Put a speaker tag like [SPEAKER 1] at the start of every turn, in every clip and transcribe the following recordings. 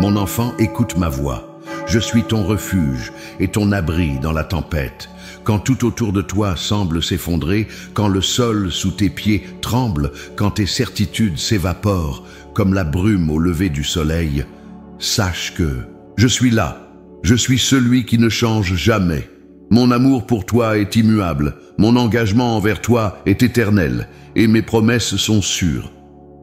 [SPEAKER 1] Mon enfant, écoute ma voix. Je suis ton refuge et ton abri dans la tempête. Quand tout autour de toi semble s'effondrer, quand le sol sous tes pieds tremble, quand tes certitudes s'évaporent comme la brume au lever du soleil, sache que je suis là. Je suis celui qui ne change jamais. Mon amour pour toi est immuable, mon engagement envers toi est éternel, et mes promesses sont sûres.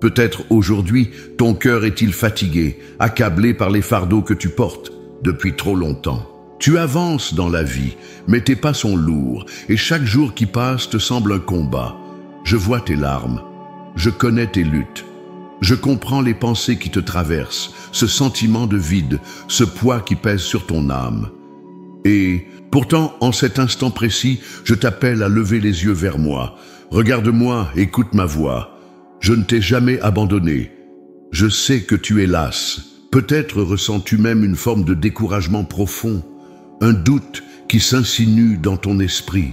[SPEAKER 1] Peut-être aujourd'hui, ton cœur est-il fatigué, accablé par les fardeaux que tu portes depuis trop longtemps. Tu avances dans la vie, mais tes pas sont lourds, et chaque jour qui passe te semble un combat. Je vois tes larmes, je connais tes luttes. Je comprends les pensées qui te traversent, ce sentiment de vide, ce poids qui pèse sur ton âme. Et pourtant, en cet instant précis, je t'appelle à lever les yeux vers moi. Regarde-moi, écoute ma voix. Je ne t'ai jamais abandonné. Je sais que tu es lasse. Peut-être ressens-tu même une forme de découragement profond, un doute qui s'insinue dans ton esprit.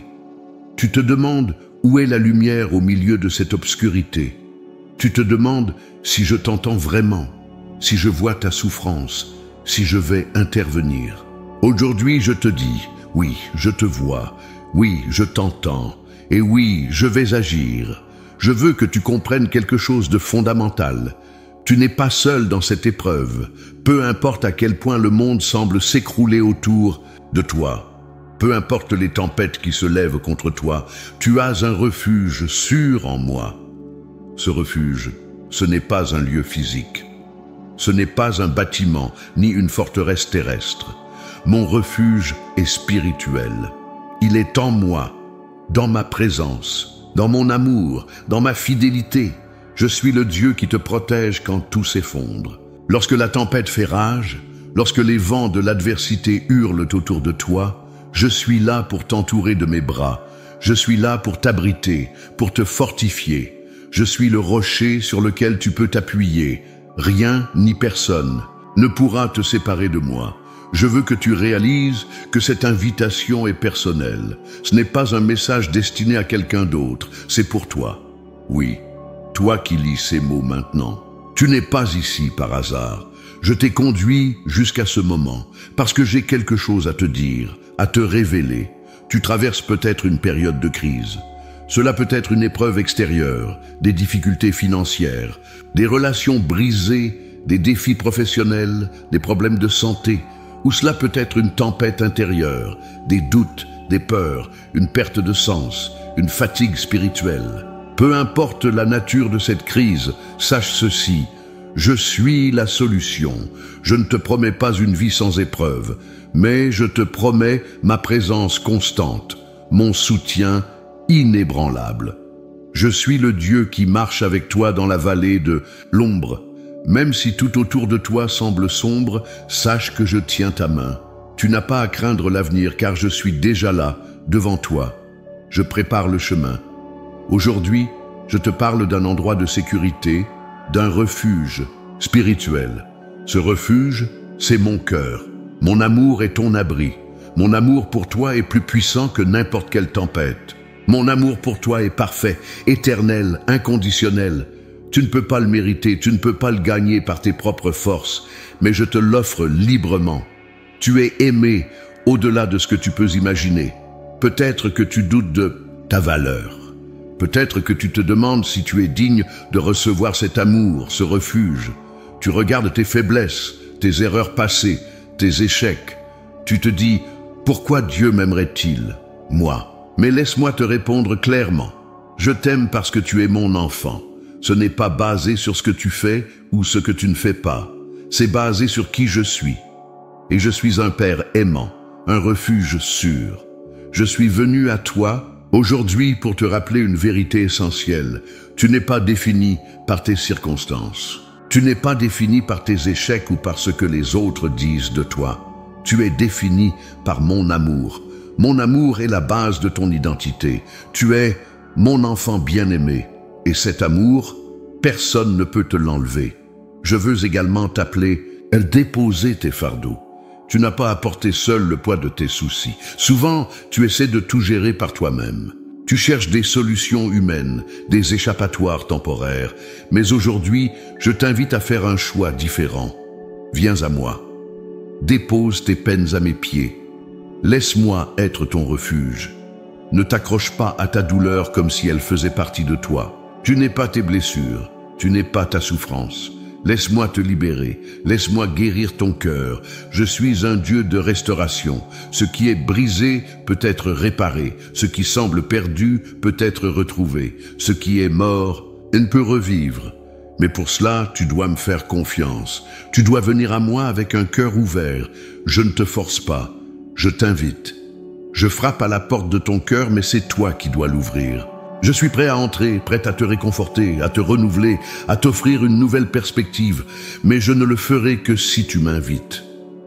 [SPEAKER 1] Tu te demandes où est la lumière au milieu de cette obscurité. Tu te demandes si je t'entends vraiment, si je vois ta souffrance, si je vais intervenir. Aujourd'hui, je te dis, oui, je te vois, oui, je t'entends, et oui, je vais agir. Je veux que tu comprennes quelque chose de fondamental. Tu n'es pas seul dans cette épreuve, peu importe à quel point le monde semble s'écrouler autour de toi. Peu importe les tempêtes qui se lèvent contre toi, tu as un refuge sûr en moi. Ce refuge, ce n'est pas un lieu physique. Ce n'est pas un bâtiment, ni une forteresse terrestre. Mon refuge est spirituel. Il est en moi, dans ma présence, dans mon amour, dans ma fidélité. Je suis le Dieu qui te protège quand tout s'effondre. Lorsque la tempête fait rage, lorsque les vents de l'adversité hurlent autour de toi, je suis là pour t'entourer de mes bras. Je suis là pour t'abriter, pour te fortifier. Je suis le rocher sur lequel tu peux t'appuyer. Rien ni personne ne pourra te séparer de moi. Je veux que tu réalises que cette invitation est personnelle. Ce n'est pas un message destiné à quelqu'un d'autre, c'est pour toi. Oui, toi qui lis ces mots maintenant. Tu n'es pas ici par hasard. Je t'ai conduit jusqu'à ce moment, parce que j'ai quelque chose à te dire, à te révéler. Tu traverses peut-être une période de crise. Cela peut être une épreuve extérieure, des difficultés financières, des relations brisées, des défis professionnels, des problèmes de santé, ou cela peut être une tempête intérieure, des doutes, des peurs, une perte de sens, une fatigue spirituelle. Peu importe la nature de cette crise, sache ceci, je suis la solution. Je ne te promets pas une vie sans épreuve, mais je te promets ma présence constante, mon soutien inébranlable. Je suis le Dieu qui marche avec toi dans la vallée de l'ombre. Même si tout autour de toi semble sombre, sache que je tiens ta main. Tu n'as pas à craindre l'avenir car je suis déjà là, devant toi. Je prépare le chemin. Aujourd'hui, je te parle d'un endroit de sécurité, d'un refuge spirituel. Ce refuge, c'est mon cœur. Mon amour est ton abri. Mon amour pour toi est plus puissant que n'importe quelle tempête. Mon amour pour toi est parfait, éternel, inconditionnel. Tu ne peux pas le mériter, tu ne peux pas le gagner par tes propres forces, mais je te l'offre librement. Tu es aimé au-delà de ce que tu peux imaginer. Peut-être que tu doutes de ta valeur. Peut-être que tu te demandes si tu es digne de recevoir cet amour, ce refuge. Tu regardes tes faiblesses, tes erreurs passées, tes échecs. Tu te dis, pourquoi Dieu m'aimerait-il, moi? Mais laisse-moi te répondre clairement. Je t'aime parce que tu es mon enfant. Ce n'est pas basé sur ce que tu fais ou ce que tu ne fais pas. C'est basé sur qui je suis. Et je suis un Père aimant, un refuge sûr. Je suis venu à toi aujourd'hui pour te rappeler une vérité essentielle. Tu n'es pas défini par tes circonstances. Tu n'es pas défini par tes échecs ou par ce que les autres disent de toi. Tu es défini par mon amour. Mon amour est la base de ton identité. Tu es mon enfant bien-aimé. Et cet amour, personne ne peut te l'enlever. Je veux également t'appeler à déposer tes fardeaux. Tu n'as pas à porter seul le poids de tes soucis. Souvent, tu essaies de tout gérer par toi-même. Tu cherches des solutions humaines, des échappatoires temporaires. Mais aujourd'hui, je t'invite à faire un choix différent. Viens à moi. Dépose tes peines à mes pieds. Laisse-moi être ton refuge. Ne t'accroche pas à ta douleur comme si elle faisait partie de toi. Tu n'es pas tes blessures, tu n'es pas ta souffrance. Laisse-moi te libérer, laisse-moi guérir ton cœur. Je suis un Dieu de restauration. Ce qui est brisé peut être réparé. Ce qui semble perdu peut être retrouvé. Ce qui est mort, il peut revivre. Mais pour cela, tu dois me faire confiance. Tu dois venir à moi avec un cœur ouvert. Je ne te force pas, je t'invite. Je frappe à la porte de ton cœur, mais c'est toi qui dois l'ouvrir. Je suis prêt à entrer, prêt à te réconforter, à te renouveler, à t'offrir une nouvelle perspective, mais je ne le ferai que si tu m'invites.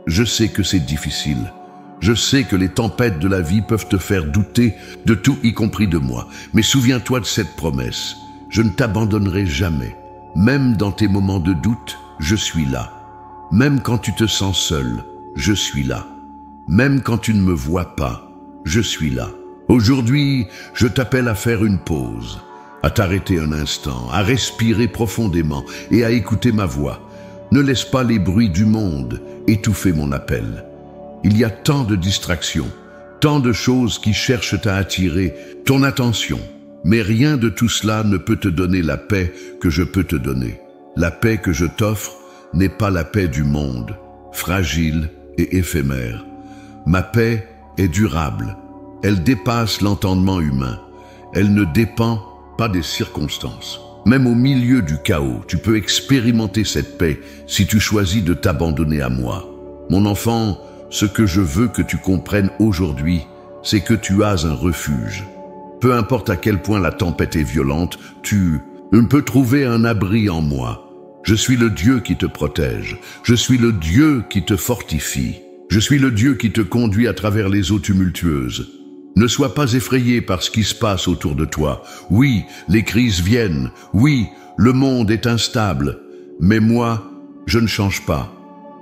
[SPEAKER 1] Je sais que c'est difficile. Je sais que les tempêtes de la vie peuvent te faire douter de tout, y compris de moi. Mais souviens-toi de cette promesse. Je ne t'abandonnerai jamais. Même dans tes moments de doute, je suis là. Même quand tu te sens seul, je suis là. Même quand tu ne me vois pas, je suis là. Aujourd'hui, je t'appelle à faire une pause, à t'arrêter un instant, à respirer profondément et à écouter ma voix. Ne laisse pas les bruits du monde étouffer mon appel. Il y a tant de distractions, tant de choses qui cherchent à attirer ton attention. Mais rien de tout cela ne peut te donner la paix que je peux te donner. La paix que je t'offre n'est pas la paix du monde, fragile et éphémère. Ma paix est durable. Elle dépasse l'entendement humain. Elle ne dépend pas des circonstances. Même au milieu du chaos, tu peux expérimenter cette paix si tu choisis de t'abandonner à moi. Mon enfant, ce que je veux que tu comprennes aujourd'hui, c'est que tu as un refuge. Peu importe à quel point la tempête est violente, tu peux trouver un abri en moi. Je suis le Dieu qui te protège. Je suis le Dieu qui te fortifie. Je suis le Dieu qui te conduit à travers les eaux tumultueuses. Ne sois pas effrayé par ce qui se passe autour de toi. Oui, les crises viennent. Oui, le monde est instable. Mais moi, je ne change pas.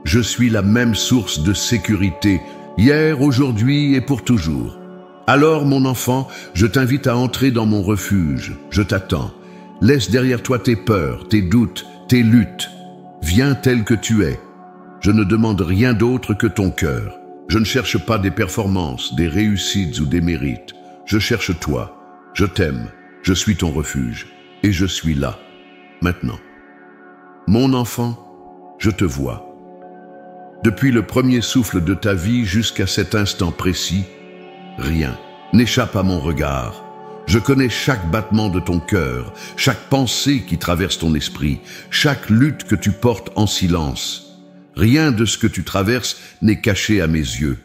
[SPEAKER 1] Je suis la même source de sécurité, hier, aujourd'hui et pour toujours. Alors, mon enfant, je t'invite à entrer dans mon refuge. Je t'attends. Laisse derrière toi tes peurs, tes doutes, tes luttes. Viens tel que tu es. Je ne demande rien d'autre que ton cœur. Je ne cherche pas des performances, des réussites ou des mérites. Je cherche toi. Je t'aime. Je suis ton refuge. Et je suis là, maintenant. Mon enfant, je te vois. Depuis le premier souffle de ta vie jusqu'à cet instant précis, rien n'échappe à mon regard. Je connais chaque battement de ton cœur, chaque pensée qui traverse ton esprit, chaque lutte que tu portes en silence. Rien de ce que tu traverses n'est caché à mes yeux.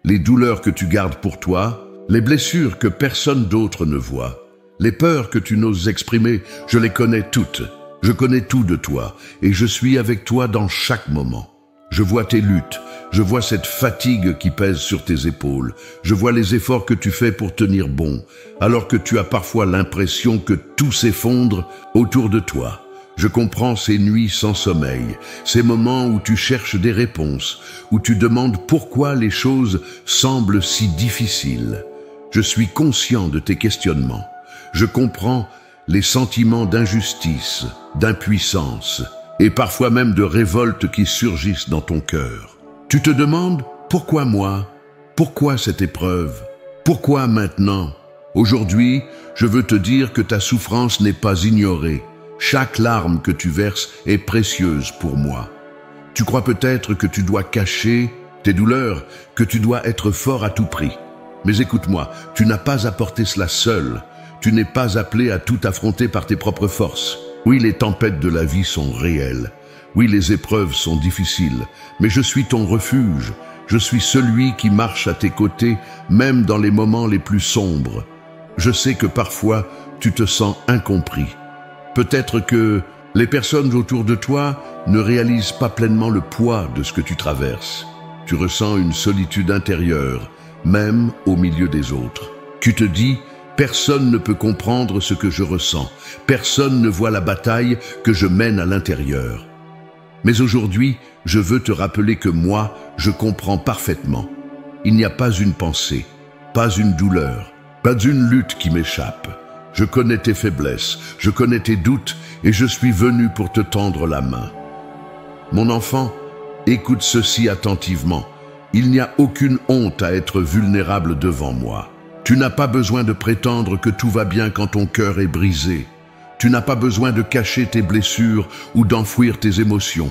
[SPEAKER 1] Les douleurs que tu gardes pour toi, les blessures que personne d'autre ne voit, les peurs que tu n'oses exprimer, je les connais toutes. Je connais tout de toi et je suis avec toi dans chaque moment. Je vois tes luttes, je vois cette fatigue qui pèse sur tes épaules, je vois les efforts que tu fais pour tenir bon, alors que tu as parfois l'impression que tout s'effondre autour de toi. Je comprends ces nuits sans sommeil, ces moments où tu cherches des réponses, où tu demandes pourquoi les choses semblent si difficiles. Je suis conscient de tes questionnements. Je comprends les sentiments d'injustice, d'impuissance et parfois même de révolte qui surgissent dans ton cœur. Tu te demandes pourquoi moi? Pourquoi cette épreuve? Pourquoi maintenant? Aujourd'hui, je veux te dire que ta souffrance n'est pas ignorée. Chaque larme que tu verses est précieuse pour moi. Tu crois peut-être que tu dois cacher tes douleurs, que tu dois être fort à tout prix. Mais écoute-moi, tu n'as pas à porter cela seul. Tu n'es pas appelé à tout affronter par tes propres forces. Oui, les tempêtes de la vie sont réelles. Oui, les épreuves sont difficiles. Mais je suis ton refuge. Je suis celui qui marche à tes côtés, même dans les moments les plus sombres. Je sais que parfois, tu te sens incompris. Peut-être que les personnes autour de toi ne réalisent pas pleinement le poids de ce que tu traverses. Tu ressens une solitude intérieure, même au milieu des autres. Tu te dis, personne ne peut comprendre ce que je ressens. Personne ne voit la bataille que je mène à l'intérieur. Mais aujourd'hui, je veux te rappeler que moi, je comprends parfaitement. Il n'y a pas une pensée, pas une douleur, pas une lutte qui m'échappe. Je connais tes faiblesses, je connais tes doutes et je suis venu pour te tendre la main. Mon enfant, Écoute ceci attentivement. Il n'y a aucune honte à être vulnérable devant moi. Tu n'as pas besoin de prétendre que tout va bien quand ton cœur est brisé. Tu n'as pas besoin de cacher tes blessures ou d'enfouir tes émotions.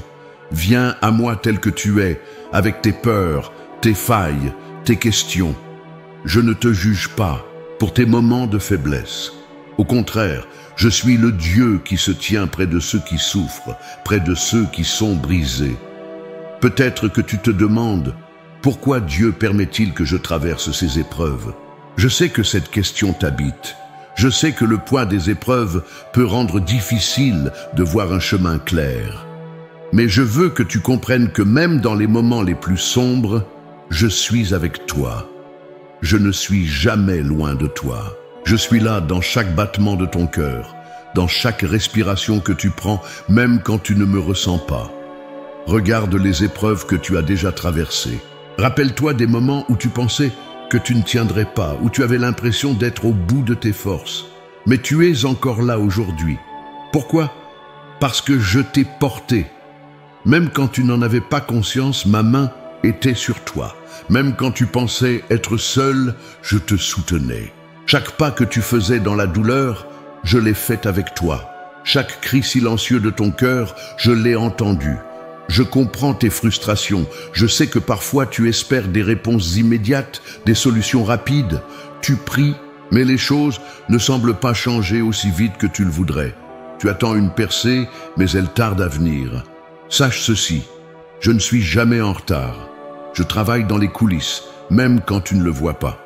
[SPEAKER 1] Viens à moi tel que tu es, avec tes peurs, tes failles, tes questions. Je ne te juge pas pour tes moments de faiblesse. Au contraire, je suis le Dieu qui se tient près de ceux qui souffrent, près de ceux qui sont brisés. Peut-être que tu te demandes, pourquoi Dieu permet-il que je traverse ces épreuves? Je sais que cette question t'habite. Je sais que le poids des épreuves peut rendre difficile de voir un chemin clair. Mais je veux que tu comprennes que même dans les moments les plus sombres, je suis avec toi. Je ne suis jamais loin de toi. Je suis là dans chaque battement de ton cœur, dans chaque respiration que tu prends, même quand tu ne me ressens pas. Regarde les épreuves que tu as déjà traversées. Rappelle-toi des moments où tu pensais que tu ne tiendrais pas, où tu avais l'impression d'être au bout de tes forces. Mais tu es encore là aujourd'hui. Pourquoi? Parce que je t'ai porté. Même quand tu n'en avais pas conscience, ma main était sur toi. Même quand tu pensais être seul, je te soutenais. Chaque pas que tu faisais dans la douleur, je l'ai fait avec toi. Chaque cri silencieux de ton cœur, je l'ai entendu. Je comprends tes frustrations. Je sais que parfois tu espères des réponses immédiates, des solutions rapides. Tu pries, mais les choses ne semblent pas changer aussi vite que tu le voudrais. Tu attends une percée, mais elle tarde à venir. Sache ceci, je ne suis jamais en retard. Je travaille dans les coulisses, même quand tu ne le vois pas.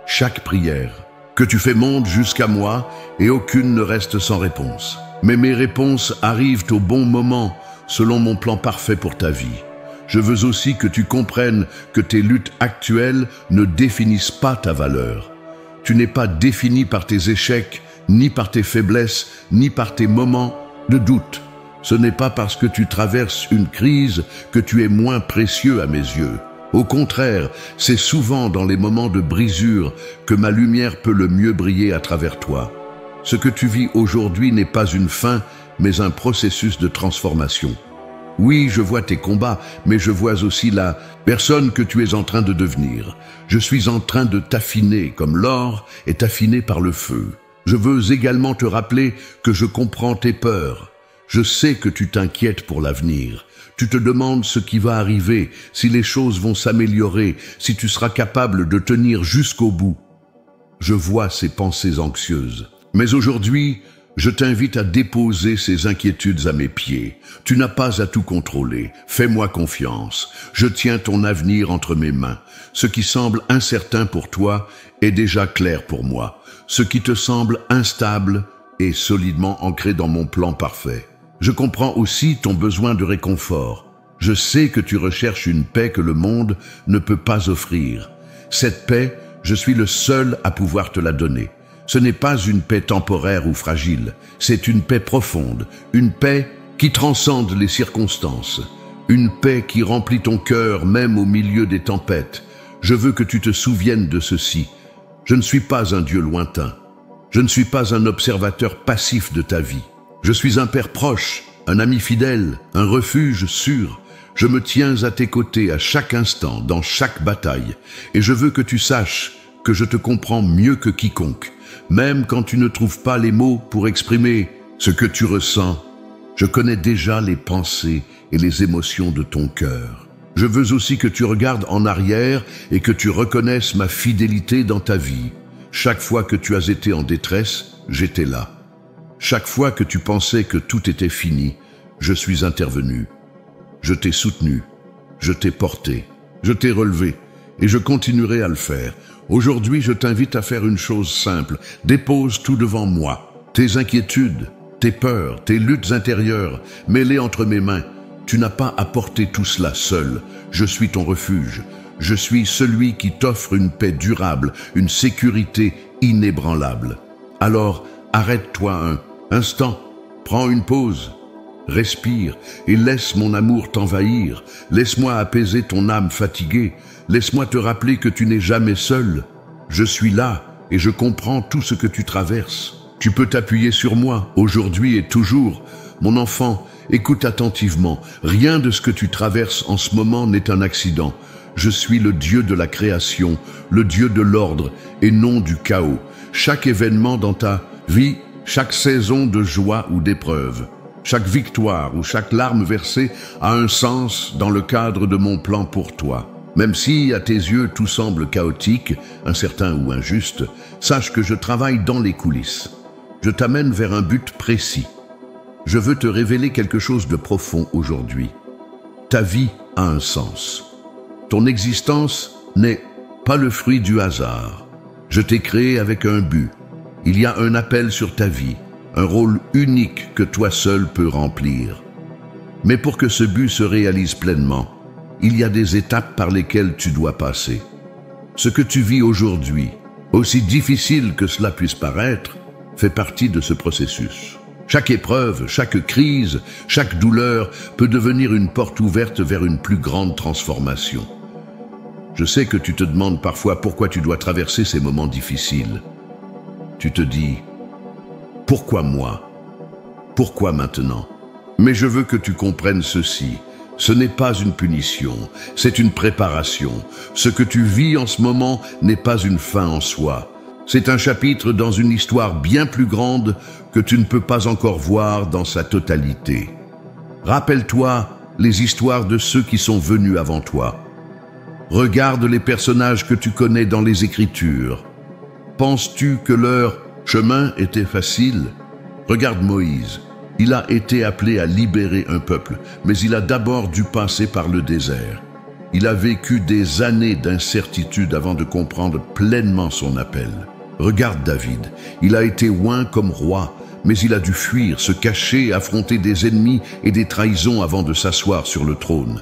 [SPEAKER 1] Chaque prière que tu fais monte jusqu'à moi et aucune ne reste sans réponse. Mais mes réponses arrivent au bon moment, selon mon plan parfait pour ta vie. Je veux aussi que tu comprennes que tes luttes actuelles ne définissent pas ta valeur. Tu n'es pas défini par tes échecs, ni par tes faiblesses, ni par tes moments de doute. Ce n'est pas parce que tu traverses une crise que tu es moins précieux à mes yeux. Au contraire, c'est souvent dans les moments de brisure que ma lumière peut le mieux briller à travers toi. Ce que tu vis aujourd'hui n'est pas une fin, mais un processus de transformation. Oui, je vois tes combats, mais je vois aussi la personne que tu es en train de devenir. Je suis en train de t'affiner comme l'or est affiné par le feu. Je veux également te rappeler que je comprends tes peurs. Je sais que tu t'inquiètes pour l'avenir. Tu te demandes ce qui va arriver, si les choses vont s'améliorer, si tu seras capable de tenir jusqu'au bout. Je vois ces pensées anxieuses. Mais aujourd'hui, je t'invite à déposer ces inquiétudes à mes pieds. Tu n'as pas à tout contrôler. Fais-moi confiance. Je tiens ton avenir entre mes mains. Ce qui semble incertain pour toi est déjà clair pour moi. Ce qui te semble instable est solidement ancré dans mon plan parfait. Je comprends aussi ton besoin de réconfort. Je sais que tu recherches une paix que le monde ne peut pas offrir. Cette paix, je suis le seul à pouvoir te la donner. Ce n'est pas une paix temporaire ou fragile, c'est une paix profonde, une paix qui transcende les circonstances, une paix qui remplit ton cœur même au milieu des tempêtes. Je veux que tu te souviennes de ceci. Je ne suis pas un Dieu lointain. Je ne suis pas un observateur passif de ta vie. Je suis un père proche, un ami fidèle, un refuge sûr. Je me tiens à tes côtés à chaque instant, dans chaque bataille. Et je veux que tu saches que je te comprends mieux que quiconque. Même quand tu ne trouves pas les mots pour exprimer ce que tu ressens, je connais déjà les pensées et les émotions de ton cœur. Je veux aussi que tu regardes en arrière et que tu reconnaisses ma fidélité dans ta vie. Chaque fois que tu as été en détresse, j'étais là. Chaque fois que tu pensais que tout était fini, je suis intervenu. Je t'ai soutenu, je t'ai porté, je t'ai relevé et je continuerai à le faire. Aujourd'hui, je t'invite à faire une chose simple. Dépose tout devant moi. Tes inquiétudes, tes peurs, tes luttes intérieures, mets-les entre mes mains. Tu n'as pas à porter tout cela seul. Je suis ton refuge. Je suis celui qui t'offre une paix durable, une sécurité inébranlable. Alors, arrête-toi un instant, prends une pause, respire et laisse mon amour t'envahir. Laisse-moi apaiser ton âme fatiguée. Laisse-moi te rappeler que tu n'es jamais seul. Je suis là et je comprends tout ce que tu traverses. Tu peux t'appuyer sur moi, aujourd'hui et toujours. Mon enfant, Écoute attentivement, rien de ce que tu traverses en ce moment n'est un accident. Je suis le Dieu de la création, le Dieu de l'ordre et non du chaos. Chaque événement dans ta vie, chaque saison de joie ou d'épreuve, chaque victoire ou chaque larme versée a un sens dans le cadre de mon plan pour toi. Même si, à tes yeux, tout semble chaotique, incertain ou injuste, sache que je travaille dans les coulisses. Je t'amène vers un but précis. Je veux te révéler quelque chose de profond aujourd'hui. Ta vie a un sens. Ton existence n'est pas le fruit du hasard. Je t'ai créé avec un but. Il y a un appel sur ta vie, un rôle unique que toi seul peux remplir. Mais pour que ce but se réalise pleinement, il y a des étapes par lesquelles tu dois passer. Ce que tu vis aujourd'hui, aussi difficile que cela puisse paraître, fait partie de ce processus. Chaque épreuve, chaque crise, chaque douleur peut devenir une porte ouverte vers une plus grande transformation. Je sais que tu te demandes parfois pourquoi tu dois traverser ces moments difficiles. Tu te dis, pourquoi moi? Pourquoi maintenant? Mais je veux que tu comprennes ceci. Ce n'est pas une punition, c'est une préparation. Ce que tu vis en ce moment n'est pas une fin en soi. C'est un chapitre dans une histoire bien plus grande que tu ne peux pas encore voir dans sa totalité. Rappelle-toi les histoires de ceux qui sont venus avant toi. Regarde les personnages que tu connais dans les Écritures. Penses-tu que leur chemin était facile? Regarde Moïse. Il a été appelé à libérer un peuple, mais il a d'abord dû passer par le désert. Il a vécu des années d'incertitude avant de comprendre pleinement son appel. Regarde David, il a été oint comme roi, mais il a dû fuir, se cacher, affronter des ennemis et des trahisons avant de s'asseoir sur le trône.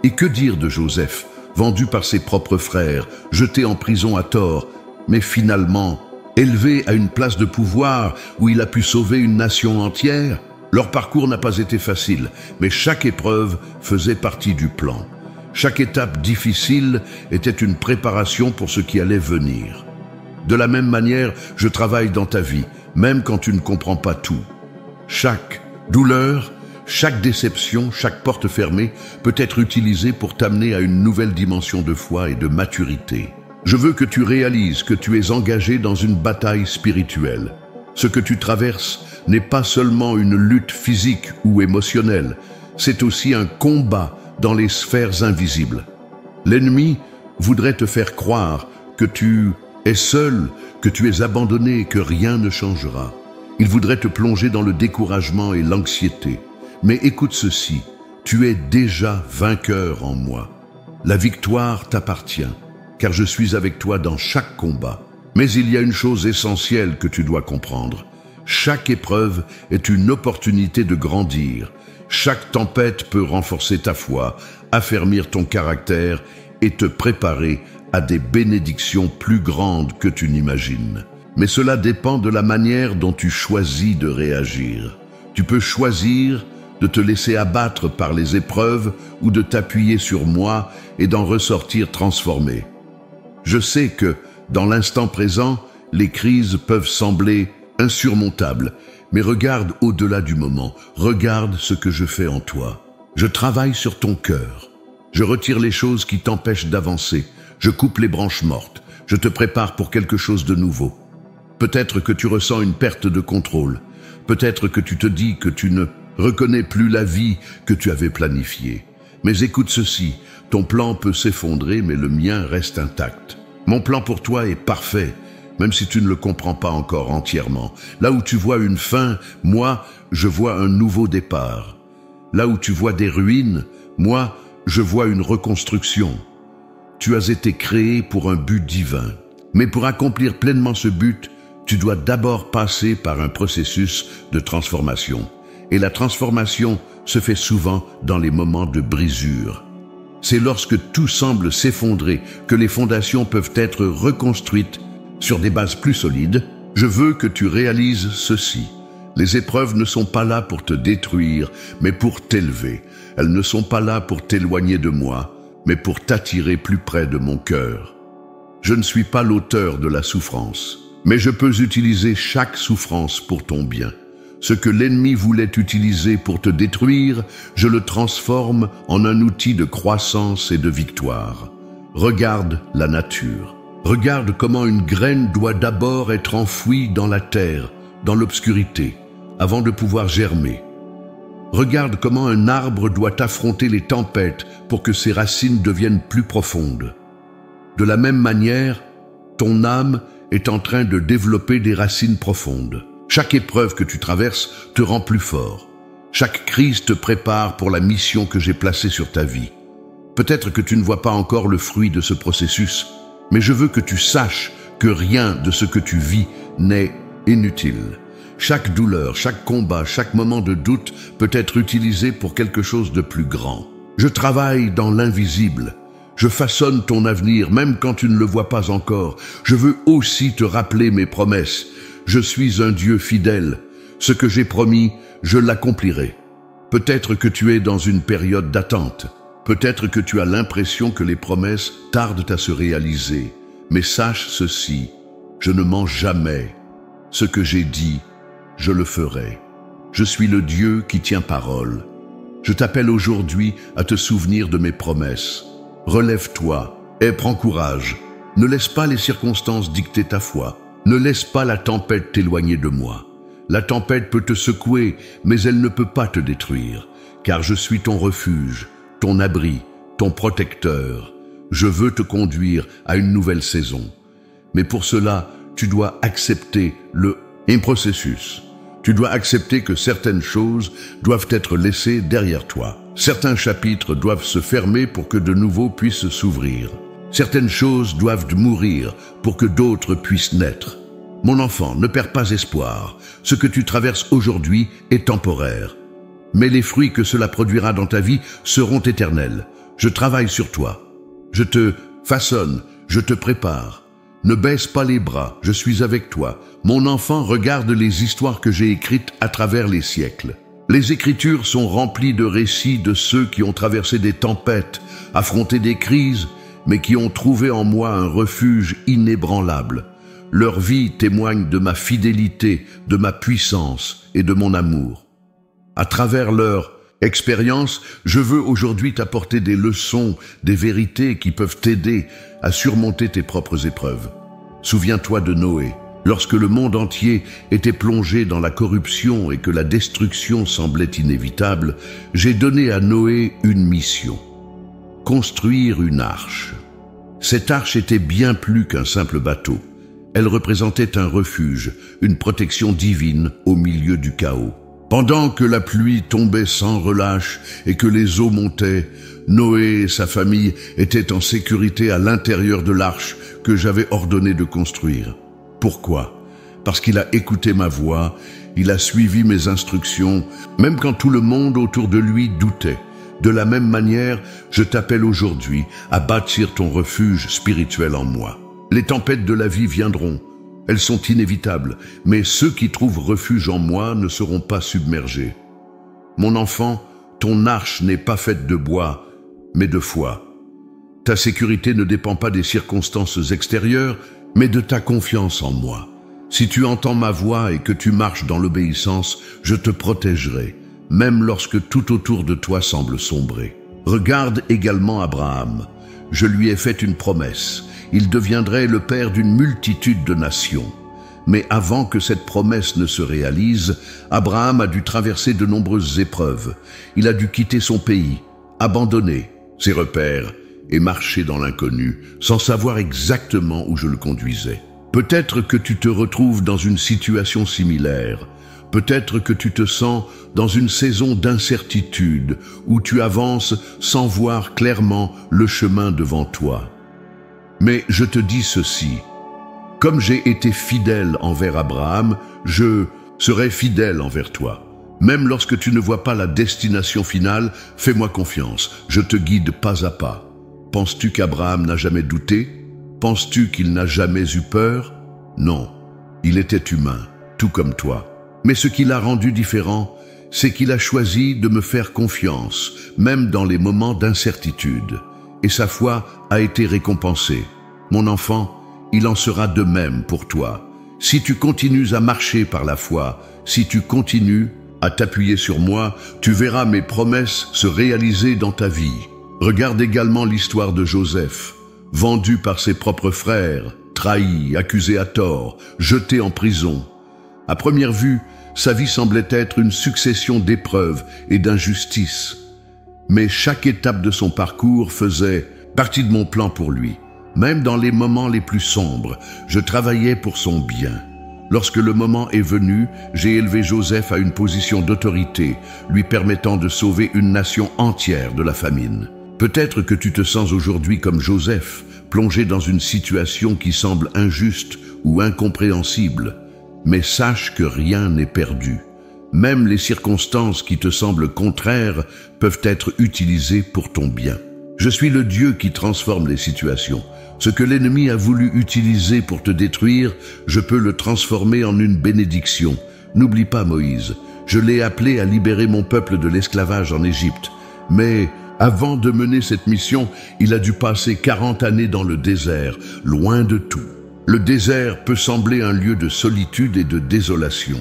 [SPEAKER 1] Et que dire de Joseph, vendu par ses propres frères, jeté en prison à tort, mais finalement élevé à une place de pouvoir où il a pu sauver une nation entière? Leur parcours n'a pas été facile, mais chaque épreuve faisait partie du plan. Chaque étape difficile était une préparation pour ce qui allait venir. De la même manière, je travaille dans ta vie, même quand tu ne comprends pas tout. Chaque douleur, chaque déception, chaque porte fermée peut être utilisée pour t'amener à une nouvelle dimension de foi et de maturité. Je veux que tu réalises que tu es engagé dans une bataille spirituelle. Ce que tu traverses n'est pas seulement une lutte physique ou émotionnelle, c'est aussi un combat dans les sphères invisibles. L'ennemi voudrait te faire croire que tu es seul, que tu es abandonné et que rien ne changera. Il voudrait te plonger dans le découragement et l'anxiété. Mais écoute ceci, tu es déjà vainqueur en moi. La victoire t'appartient, car je suis avec toi dans chaque combat. Mais il y a une chose essentielle que tu dois comprendre. Chaque épreuve est une opportunité de grandir. Chaque tempête peut renforcer ta foi, affermir ton caractère et te préparer à des bénédictions plus grandes que tu n'imagines. Mais cela dépend de la manière dont tu choisis de réagir. Tu peux choisir de te laisser abattre par les épreuves ou de t'appuyer sur moi et d'en ressortir transformé. Je sais que, dans l'instant présent, les crises peuvent sembler insurmontables, mais regarde au-delà du moment, regarde ce que je fais en toi. Je travaille sur ton cœur. Je retire les choses qui t'empêchent d'avancer. Je coupe les branches mortes. Je te prépare pour quelque chose de nouveau. Peut-être que tu ressens une perte de contrôle. Peut-être que tu te dis que tu ne reconnais plus la vie que tu avais planifiée. Mais écoute ceci, ton plan peut s'effondrer, mais le mien reste intact. Mon plan pour toi est parfait, même si tu ne le comprends pas encore entièrement. Là où tu vois une fin, moi, je vois un nouveau départ. Là où tu vois des ruines, moi, je vois une reconstruction. Tu as été créé pour un but divin. Mais pour accomplir pleinement ce but, tu dois d'abord passer par un processus de transformation. Et la transformation se fait souvent dans les moments de brisure. C'est lorsque tout semble s'effondrer que les fondations peuvent être reconstruites sur des bases plus solides. Je veux que tu réalises ceci. Les épreuves ne sont pas là pour te détruire, mais pour t'élever. Elles ne sont pas là pour t'éloigner de moi, mais pour t'attirer plus près de mon cœur. Je ne suis pas l'auteur de la souffrance, mais je peux utiliser chaque souffrance pour ton bien. Ce que l'ennemi voulait utiliser pour te détruire, je le transforme en un outil de croissance et de victoire. Regarde la nature. Regarde comment une graine doit d'abord être enfouie dans la terre, dans l'obscurité, avant de pouvoir germer. Regarde comment un arbre doit affronter les tempêtes pour que ses racines deviennent plus profondes. De la même manière, ton âme est en train de développer des racines profondes. Chaque épreuve que tu traverses te rend plus fort. Chaque crise te prépare pour la mission que j'ai placée sur ta vie. Peut-être que tu ne vois pas encore le fruit de ce processus, mais je veux que tu saches que rien de ce que tu vis n'est inutile. Chaque douleur, chaque combat, chaque moment de doute peut être utilisé pour quelque chose de plus grand. Je travaille dans l'invisible. Je façonne ton avenir, même quand tu ne le vois pas encore. Je veux aussi te rappeler mes promesses. Je suis un Dieu fidèle. Ce que j'ai promis, je l'accomplirai. Peut-être que tu es dans une période d'attente. Peut-être que tu as l'impression que les promesses tardent à se réaliser. Mais sache ceci, je ne mens jamais. Ce que j'ai dit, je le ferai. Je suis le Dieu qui tient parole. Je t'appelle aujourd'hui à te souvenir de mes promesses. Relève-toi et prends courage. Ne laisse pas les circonstances dicter ta foi. Ne laisse pas la tempête t'éloigner de moi. La tempête peut te secouer, mais elle ne peut pas te détruire, car je suis ton refuge, ton abri, ton protecteur. Je veux te conduire à une nouvelle saison. Mais pour cela, tu dois accepter un processus. Tu dois accepter que certaines choses doivent être laissées derrière toi. Certains chapitres doivent se fermer pour que de nouveaux puissent s'ouvrir. Certaines choses doivent mourir pour que d'autres puissent naître. Mon enfant, ne perds pas espoir. Ce que tu traverses aujourd'hui est temporaire. Mais les fruits que cela produira dans ta vie seront éternels. Je travaille sur toi. Je te façonne, je te prépare. Ne baisse pas les bras, je suis avec toi. Mon enfant, regarde les histoires que j'ai écrites à travers les siècles. Les Écritures sont remplies de récits de ceux qui ont traversé des tempêtes, affronté des crises, mais qui ont trouvé en moi un refuge inébranlable. Leur vie témoigne de ma fidélité, de ma puissance et de mon amour. À travers leur expérience, je veux aujourd'hui t'apporter des leçons, des vérités qui peuvent t'aider à surmonter tes propres épreuves. Souviens-toi de Noé. Lorsque le monde entier était plongé dans la corruption et que la destruction semblait inévitable, j'ai donné à Noé une mission. Construire une arche. Cette arche était bien plus qu'un simple bateau. Elle représentait un refuge, une protection divine au milieu du chaos. Pendant que la pluie tombait sans relâche et que les eaux montaient, Noé et sa famille étaient en sécurité à l'intérieur de l'arche que j'avais ordonné de construire. Pourquoi? Parce qu'il a écouté ma voix, il a suivi mes instructions, même quand tout le monde autour de lui doutait. De la même manière, je t'appelle aujourd'hui à bâtir ton refuge spirituel en moi. Les tempêtes de la vie viendront. Elles sont inévitables, mais ceux qui trouvent refuge en moi ne seront pas submergés. Mon enfant, ton arche n'est pas faite de bois, mais de foi. Ta sécurité ne dépend pas des circonstances extérieures, mais de ta confiance en moi. Si tu entends ma voix et que tu marches dans l'obéissance, je te protégerai, même lorsque tout autour de toi semble sombrer. Regarde également Abraham. Je lui ai fait une promesse. Il deviendrait le père d'une multitude de nations. Mais avant que cette promesse ne se réalise, Abraham a dû traverser de nombreuses épreuves. Il a dû quitter son pays, abandonner ses repères et marcher dans l'inconnu, sans savoir exactement où je le conduisais. Peut-être que tu te retrouves dans une situation similaire. Peut-être que tu te sens dans une saison d'incertitude où tu avances sans voir clairement le chemin devant toi. Mais je te dis ceci, comme j'ai été fidèle envers Abraham, je serai fidèle envers toi. Même lorsque tu ne vois pas la destination finale, fais-moi confiance, je te guide pas à pas. Penses-tu qu'Abraham n'a jamais douté? Penses-tu qu'il n'a jamais eu peur? Non, il était humain, tout comme toi. Mais ce qui l'a rendu différent, c'est qu'il a choisi de me faire confiance, même dans les moments d'incertitude. Et sa foi a été récompensée. Mon enfant, il en sera de même pour toi. Si tu continues à marcher par la foi, si tu continues à t'appuyer sur moi, tu verras mes promesses se réaliser dans ta vie. Regarde également l'histoire de Joseph, vendu par ses propres frères, trahi, accusé à tort, jeté en prison. À première vue, sa vie semblait être une succession d'épreuves et d'injustices. Mais chaque étape de son parcours faisait partie de mon plan pour lui. Même dans les moments les plus sombres, je travaillais pour son bien. Lorsque le moment est venu, j'ai élevé Joseph à une position d'autorité, lui permettant de sauver une nation entière de la famine. Peut-être que tu te sens aujourd'hui comme Joseph, plongé dans une situation qui semble injuste ou incompréhensible. Mais sache que rien n'est perdu. Même les circonstances qui te semblent contraires peuvent être utilisées pour ton bien. Je suis le Dieu qui transforme les situations. Ce que l'ennemi a voulu utiliser pour te détruire, je peux le transformer en une bénédiction. N'oublie pas Moïse, je l'ai appelé à libérer mon peuple de l'esclavage en Égypte. Mais avant de mener cette mission, il a dû passer 40 années dans le désert, loin de tout. Le désert peut sembler un lieu de solitude et de désolation,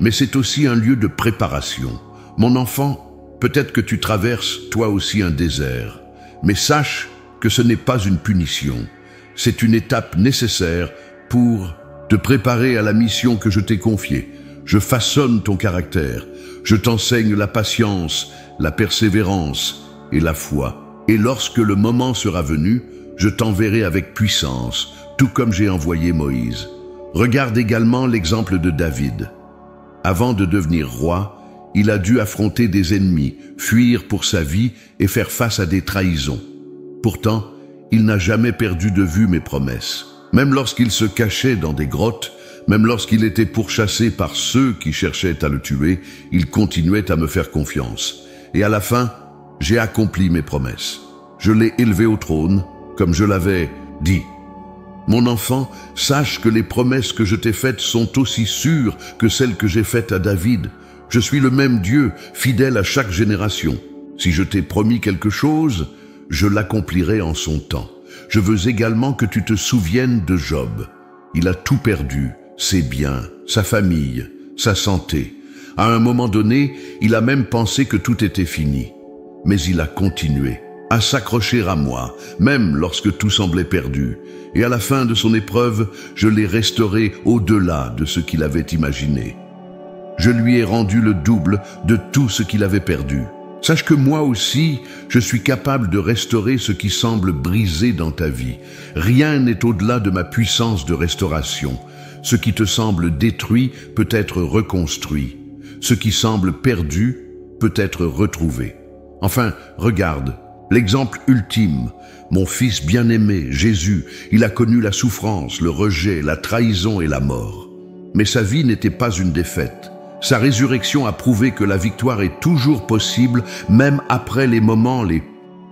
[SPEAKER 1] mais c'est aussi un lieu de préparation. Mon enfant, peut-être que tu traverses toi aussi un désert, mais sache que ce n'est pas une punition. C'est une étape nécessaire pour te préparer à la mission que je t'ai confiée. Je façonne ton caractère, je t'enseigne la patience, la persévérance et la foi. Et lorsque le moment sera venu, je t'enverrai avec puissance, tout comme j'ai envoyé Moïse. Regarde également l'exemple de David. Avant de devenir roi, il a dû affronter des ennemis, fuir pour sa vie et faire face à des trahisons. Pourtant, il n'a jamais perdu de vue mes promesses. Même lorsqu'il se cachait dans des grottes, même lorsqu'il était pourchassé par ceux qui cherchaient à le tuer, il continuait à me faire confiance. Et à la fin, j'ai accompli mes promesses. Je l'ai élevé au trône, comme je l'avais dit. Mon enfant, sache que les promesses que je t'ai faites sont aussi sûres que celles que j'ai faites à David. Je suis le même Dieu, fidèle à chaque génération. Si je t'ai promis quelque chose, je l'accomplirai en son temps. Je veux également que tu te souviennes de Job. Il a tout perdu, ses biens, sa famille, sa santé. À un moment donné, il a même pensé que tout était fini. Mais il a continué à s'accrocher à moi, même lorsque tout semblait perdu. Et à la fin de son épreuve, je l'ai restauré au-delà de ce qu'il avait imaginé. Je lui ai rendu le double de tout ce qu'il avait perdu. Sache que moi aussi, je suis capable de restaurer ce qui semble brisé dans ta vie. Rien n'est au-delà de ma puissance de restauration. Ce qui te semble détruit peut être reconstruit. Ce qui semble perdu peut être retrouvé. Enfin, regarde, l'exemple ultime, mon fils bien-aimé, Jésus, il a connu la souffrance, le rejet, la trahison et la mort. Mais sa vie n'était pas une défaite. Sa résurrection a prouvé que la victoire est toujours possible, même après les moments les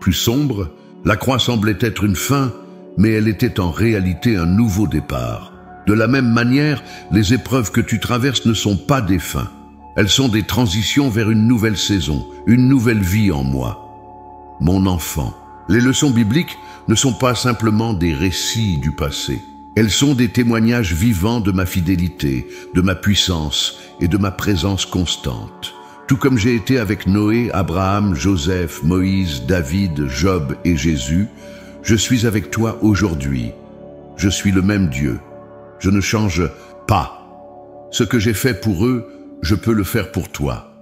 [SPEAKER 1] plus sombres. La croix semblait être une fin, mais elle était en réalité un nouveau départ. De la même manière, les épreuves que tu traverses ne sont pas des fins. Elles sont des transitions vers une nouvelle saison, une nouvelle vie en moi. Mon enfant, les leçons bibliques ne sont pas simplement des récits du passé. Elles sont des témoignages vivants de ma fidélité, de ma puissance et de ma présence constante. Tout comme j'ai été avec Noé, Abraham, Joseph, Moïse, David, Job et Jésus, je suis avec toi aujourd'hui. Je suis le même Dieu. Je ne change pas. Ce que j'ai fait pour eux, je peux le faire pour toi.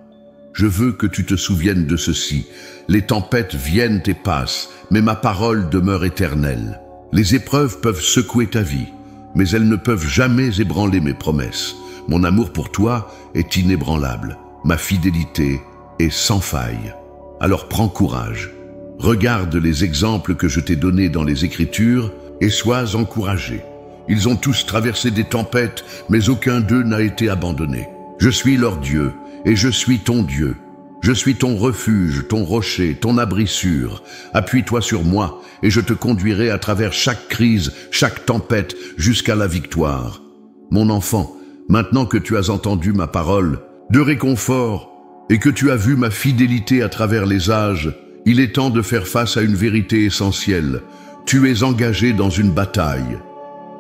[SPEAKER 1] Je veux que tu te souviennes de ceci. Les tempêtes viennent et passent, mais ma parole demeure éternelle. Les épreuves peuvent secouer ta vie, mais elles ne peuvent jamais ébranler mes promesses. Mon amour pour toi est inébranlable. Ma fidélité est sans faille. Alors prends courage. Regarde les exemples que je t'ai donnés dans les Écritures et sois encouragé. Ils ont tous traversé des tempêtes, mais aucun d'eux n'a été abandonné. Je suis leur Dieu et je suis ton Dieu. Je suis ton refuge, ton rocher, ton abri sûr. Appuie-toi sur moi et je te conduirai à travers chaque crise, chaque tempête, jusqu'à la victoire. Mon enfant, maintenant que tu as entendu ma parole de réconfort et que tu as vu ma fidélité à travers les âges, il est temps de faire face à une vérité essentielle. Tu es engagé dans une bataille.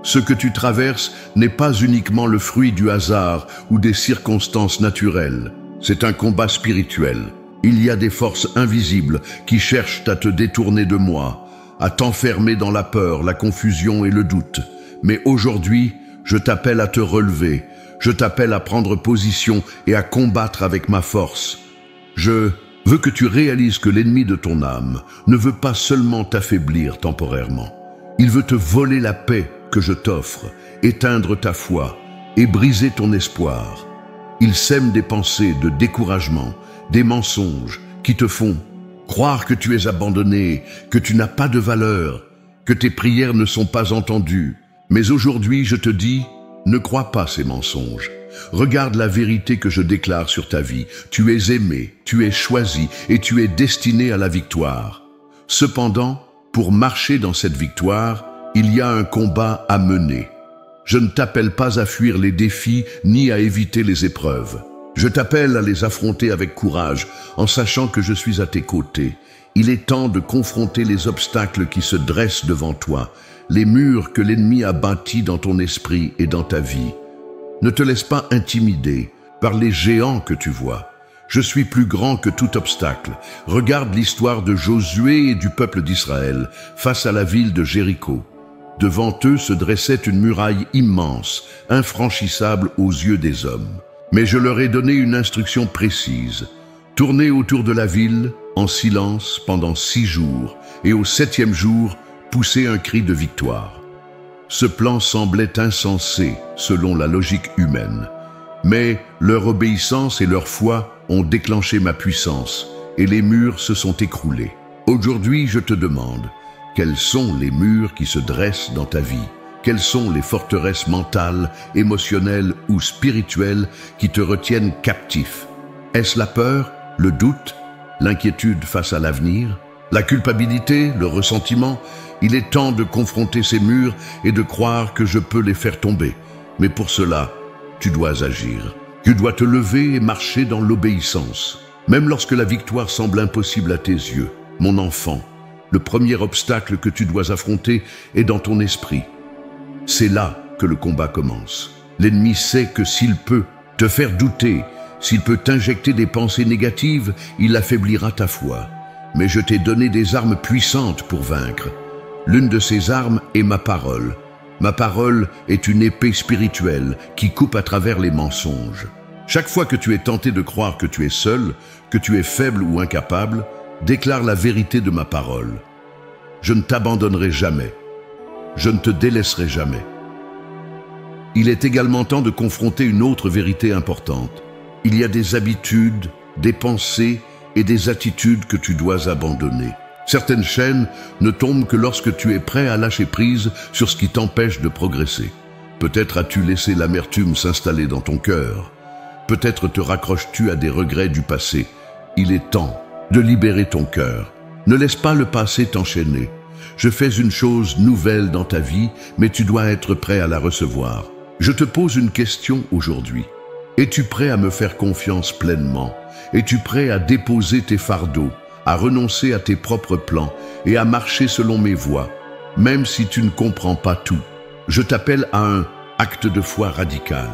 [SPEAKER 1] Ce que tu traverses n'est pas uniquement le fruit du hasard ou des circonstances naturelles. C'est un combat spirituel. Il y a des forces invisibles qui cherchent à te détourner de moi, à t'enfermer dans la peur, la confusion et le doute. Mais aujourd'hui, je t'appelle à te relever. Je t'appelle à prendre position et à combattre avec ma force. Je veux que tu réalises que l'ennemi de ton âme ne veut pas seulement t'affaiblir temporairement. Il veut te voler la paix que je t'offre, éteindre ta foi et briser ton espoir. Il sème des pensées de découragement, des mensonges qui te font croire que tu es abandonné, que tu n'as pas de valeur, que tes prières ne sont pas entendues. Mais aujourd'hui, je te dis, ne crois pas ces mensonges. Regarde la vérité que je déclare sur ta vie. Tu es aimé, tu es choisi et tu es destiné à la victoire. Cependant, pour marcher dans cette victoire, il y a un combat à mener. Je ne t'appelle pas à fuir les défis ni à éviter les épreuves. Je t'appelle à les affronter avec courage, en sachant que je suis à tes côtés. Il est temps de confronter les obstacles qui se dressent devant toi, les murs que l'ennemi a bâtis dans ton esprit et dans ta vie. Ne te laisse pas intimider par les géants que tu vois. Je suis plus grand que tout obstacle. Regarde l'histoire de Josué et du peuple d'Israël face à la ville de Jéricho. Devant eux se dressait une muraille immense, infranchissable aux yeux des hommes. Mais je leur ai donné une instruction précise. Tournez autour de la ville en silence pendant 6 jours, et au 7e jour, poussez un cri de victoire. Ce plan semblait insensé selon la logique humaine. Mais leur obéissance et leur foi ont déclenché ma puissance, et les murs se sont écroulés. Aujourd'hui, je te demande, quels sont les murs qui se dressent dans ta vie? Quelles sont les forteresses mentales, émotionnelles ou spirituelles qui te retiennent captif? Est-ce la peur, le doute, l'inquiétude face à l'avenir, la culpabilité, le ressentiment? Il est temps de confronter ces murs et de croire que je peux les faire tomber. Mais pour cela, tu dois agir. Tu dois te lever et marcher dans l'obéissance. Même lorsque la victoire semble impossible à tes yeux, mon enfant, le premier obstacle que tu dois affronter est dans ton esprit. C'est là que le combat commence. L'ennemi sait que s'il peut te faire douter, s'il peut t'injecter des pensées négatives, il affaiblira ta foi. Mais je t'ai donné des armes puissantes pour vaincre. L'une de ces armes est ma parole. Ma parole est une épée spirituelle qui coupe à travers les mensonges. Chaque fois que tu es tenté de croire que tu es seul, que tu es faible ou incapable, déclare la vérité de ma parole. Je ne t'abandonnerai jamais. Je ne te délaisserai jamais. Il est également temps de confronter une autre vérité importante. Il y a des habitudes, des pensées et des attitudes que tu dois abandonner. Certaines chaînes ne tombent que lorsque tu es prêt à lâcher prise sur ce qui t'empêche de progresser. Peut-être as-tu laissé l'amertume s'installer dans ton cœur. Peut-être te raccroches-tu à des regrets du passé. Il est temps de libérer ton cœur. Ne laisse pas le passé t'enchaîner. Je fais une chose nouvelle dans ta vie, mais tu dois être prêt à la recevoir. Je te pose une question aujourd'hui. Es-tu prêt à me faire confiance pleinement? Es-tu prêt à déposer tes fardeaux, à renoncer à tes propres plans et à marcher selon mes voies, même si tu ne comprends pas tout? Je t'appelle à un acte de foi radical.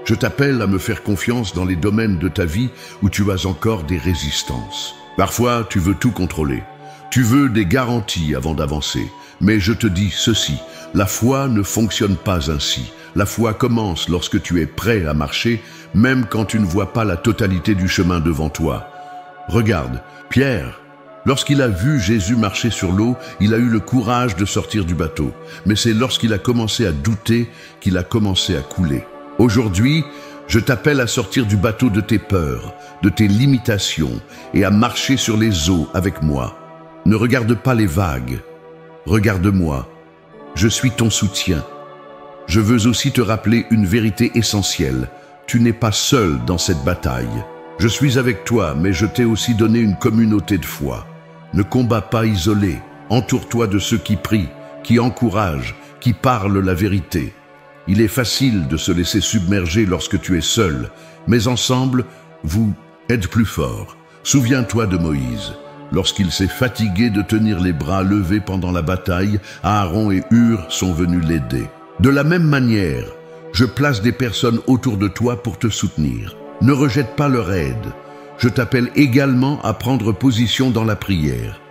[SPEAKER 1] Je t'appelle à me faire confiance dans les domaines de ta vie où tu as encore des résistances. Parfois, tu veux tout contrôler. Tu veux des garanties avant d'avancer. Mais je te dis ceci, la foi ne fonctionne pas ainsi. La foi commence lorsque tu es prêt à marcher, même quand tu ne vois pas la totalité du chemin devant toi. Regarde, Pierre, lorsqu'il a vu Jésus marcher sur l'eau, il a eu le courage de sortir du bateau. Mais c'est lorsqu'il a commencé à douter qu'il a commencé à couler. Aujourd'hui, je t'appelle à sortir du bateau de tes peurs, de tes limitations et à marcher sur les eaux avec moi. Ne regarde pas les vagues. Regarde-moi. Je suis ton soutien. Je veux aussi te rappeler une vérité essentielle. Tu n'es pas seul dans cette bataille. Je suis avec toi, mais je t'ai aussi donné une communauté de foi. Ne combats pas isolé. Entoure-toi de ceux qui prient, qui encouragent, qui parlent la vérité. Il est facile de se laisser submerger lorsque tu es seul, mais ensemble, vous êtes plus forts. Souviens-toi de Moïse. Lorsqu'il s'est fatigué de tenir les bras levés pendant la bataille, Aaron et Hur sont venus l'aider. De la même manière, je place des personnes autour de toi pour te soutenir. Ne rejette pas leur aide. Je t'appelle également à prendre position dans la prière.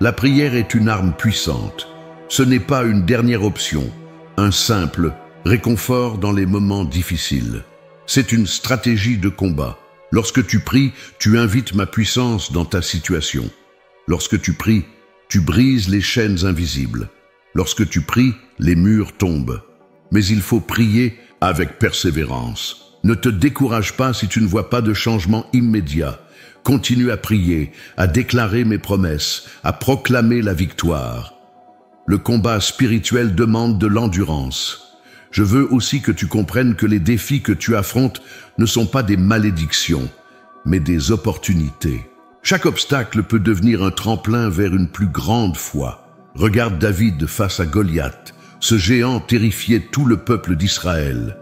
[SPEAKER 1] La prière est une arme puissante. Ce n'est pas une dernière option, un simple réconfort dans les moments difficiles. C'est une stratégie de combat. Lorsque tu pries, tu invites ma puissance dans ta situation. Lorsque tu pries, tu brises les chaînes invisibles. Lorsque tu pries, les murs tombent. Mais il faut prier avec persévérance. Ne te décourage pas si tu ne vois pas de changement immédiat. Continue à prier, à déclarer mes promesses, à proclamer la victoire. Le combat spirituel demande de l'endurance. Je veux aussi que tu comprennes que les défis que tu affrontes ne sont pas des malédictions, mais des opportunités. Chaque obstacle peut devenir un tremplin vers une plus grande foi. Regarde David face à Goliath. Ce géant terrifiait tout le peuple d'Israël.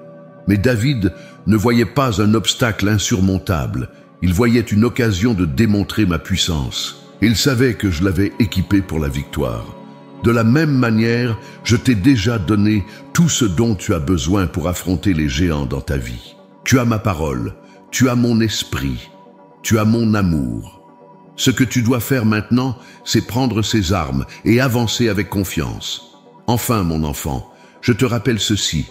[SPEAKER 1] Mais David ne voyait pas un obstacle insurmontable. Il voyait une occasion de démontrer ma puissance. Il savait que je l'avais équipé pour la victoire. De la même manière, je t'ai déjà donné tout ce dont tu as besoin pour affronter les géants dans ta vie. Tu as ma parole, tu as mon esprit, tu as mon amour. Ce que tu dois faire maintenant, c'est prendre ces armes et avancer avec confiance. Enfin, mon enfant, je te rappelle ceci.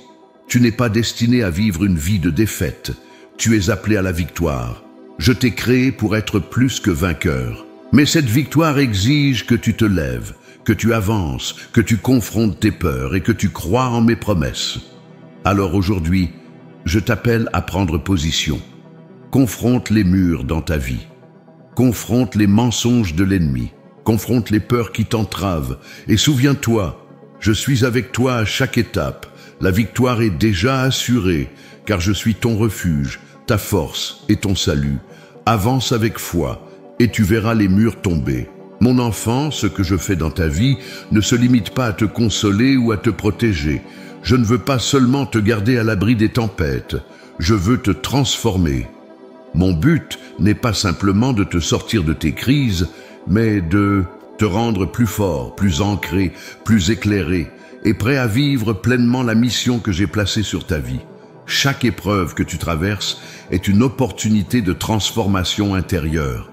[SPEAKER 1] Tu n'es pas destiné à vivre une vie de défaite. Tu es appelé à la victoire. Je t'ai créé pour être plus que vainqueur. Mais cette victoire exige que tu te lèves, que tu avances, que tu confrontes tes peurs et que tu crois en mes promesses. Alors aujourd'hui, je t'appelle à prendre position. Confronte les murs dans ta vie. Confronte les mensonges de l'ennemi. Confronte les peurs qui t'entravent. Et souviens-toi, je suis avec toi à chaque étape. La victoire est déjà assurée, car je suis ton refuge, ta force et ton salut. Avance avec foi, et tu verras les murs tomber. Mon enfant, ce que je fais dans ta vie ne se limite pas à te consoler ou à te protéger. Je ne veux pas seulement te garder à l'abri des tempêtes, je veux te transformer. Mon but n'est pas simplement de te sortir de tes crises, mais de te rendre plus fort, plus ancré, plus éclairé, et prêt à vivre pleinement la mission que j'ai placée sur ta vie. Chaque épreuve que tu traverses est une opportunité de transformation intérieure.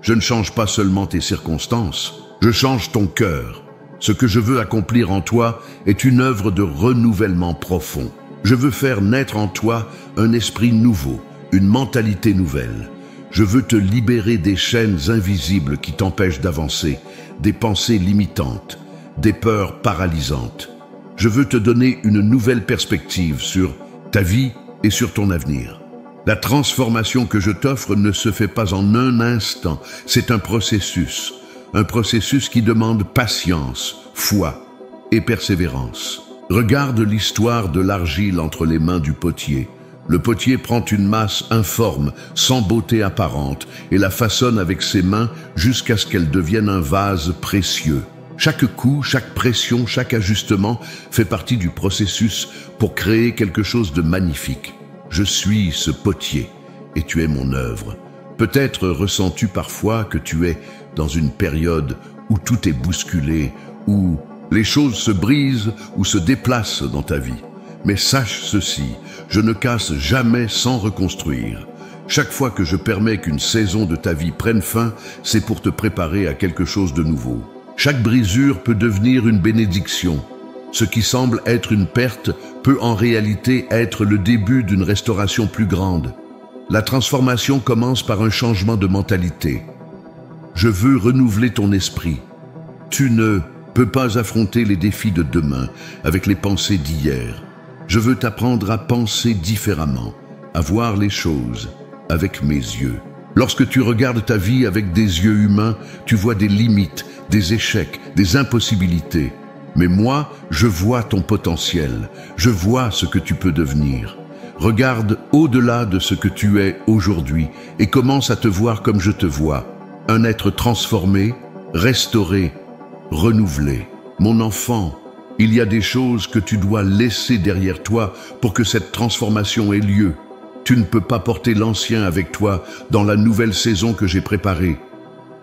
[SPEAKER 1] Je ne change pas seulement tes circonstances, je change ton cœur. Ce que je veux accomplir en toi est une œuvre de renouvellement profond. Je veux faire naître en toi un esprit nouveau, une mentalité nouvelle. Je veux te libérer des chaînes invisibles qui t'empêchent d'avancer, des pensées limitantes, des peurs paralysantes. Je veux te donner une nouvelle perspective sur ta vie et sur ton avenir. La transformation que je t'offre ne se fait pas en un instant, c'est un processus qui demande patience, foi et persévérance. Regarde l'histoire de l'argile entre les mains du potier. Le potier prend une masse informe, sans beauté apparente, et la façonne avec ses mains jusqu'à ce qu'elle devienne un vase précieux. Chaque coup, chaque pression, chaque ajustement fait partie du processus pour créer quelque chose de magnifique. Je suis ce potier et tu es mon œuvre. Peut-être ressens-tu parfois que tu es dans une période où tout est bousculé, où les choses se brisent ou se déplacent dans ta vie. Mais sache ceci, je ne casse jamais sans reconstruire. Chaque fois que je permets qu'une saison de ta vie prenne fin, c'est pour te préparer à quelque chose de nouveau. Chaque brisure peut devenir une bénédiction. Ce qui semble être une perte peut en réalité être le début d'une restauration plus grande. La transformation commence par un changement de mentalité. Je veux renouveler ton esprit. Tu ne peux pas affronter les défis de demain avec les pensées d'hier. Je veux t'apprendre à penser différemment, à voir les choses avec mes yeux. Lorsque tu regardes ta vie avec des yeux humains, tu vois des limites, des échecs, des impossibilités. Mais moi, je vois ton potentiel, je vois ce que tu peux devenir. Regarde au-delà de ce que tu es aujourd'hui et commence à te voir comme je te vois, un être transformé, restauré, renouvelé. Mon enfant, il y a des choses que tu dois laisser derrière toi pour que cette transformation ait lieu. Tu ne peux pas porter l'ancien avec toi dans la nouvelle saison que j'ai préparée.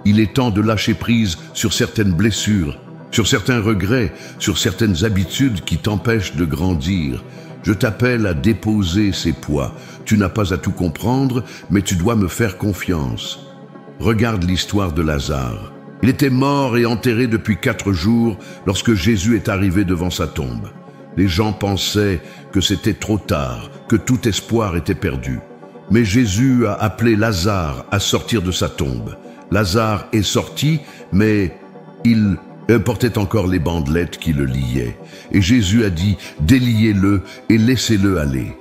[SPEAKER 1] Il est temps de lâcher prise sur certaines blessures, sur certains regrets, sur certaines habitudes qui t'empêchent de grandir. Je t'appelle à déposer ces poids. Tu n'as pas à tout comprendre, mais tu dois me faire confiance. Regarde l'histoire de Lazare. Il était mort et enterré depuis 4 jours lorsque Jésus est arrivé devant sa tombe. Les gens pensaient que c'était trop tard, que tout espoir était perdu. Mais Jésus a appelé Lazare à sortir de sa tombe. Lazare est sorti, mais il portait encore les bandelettes qui le liaient. Et Jésus a dit, déliez-le et laissez-le aller.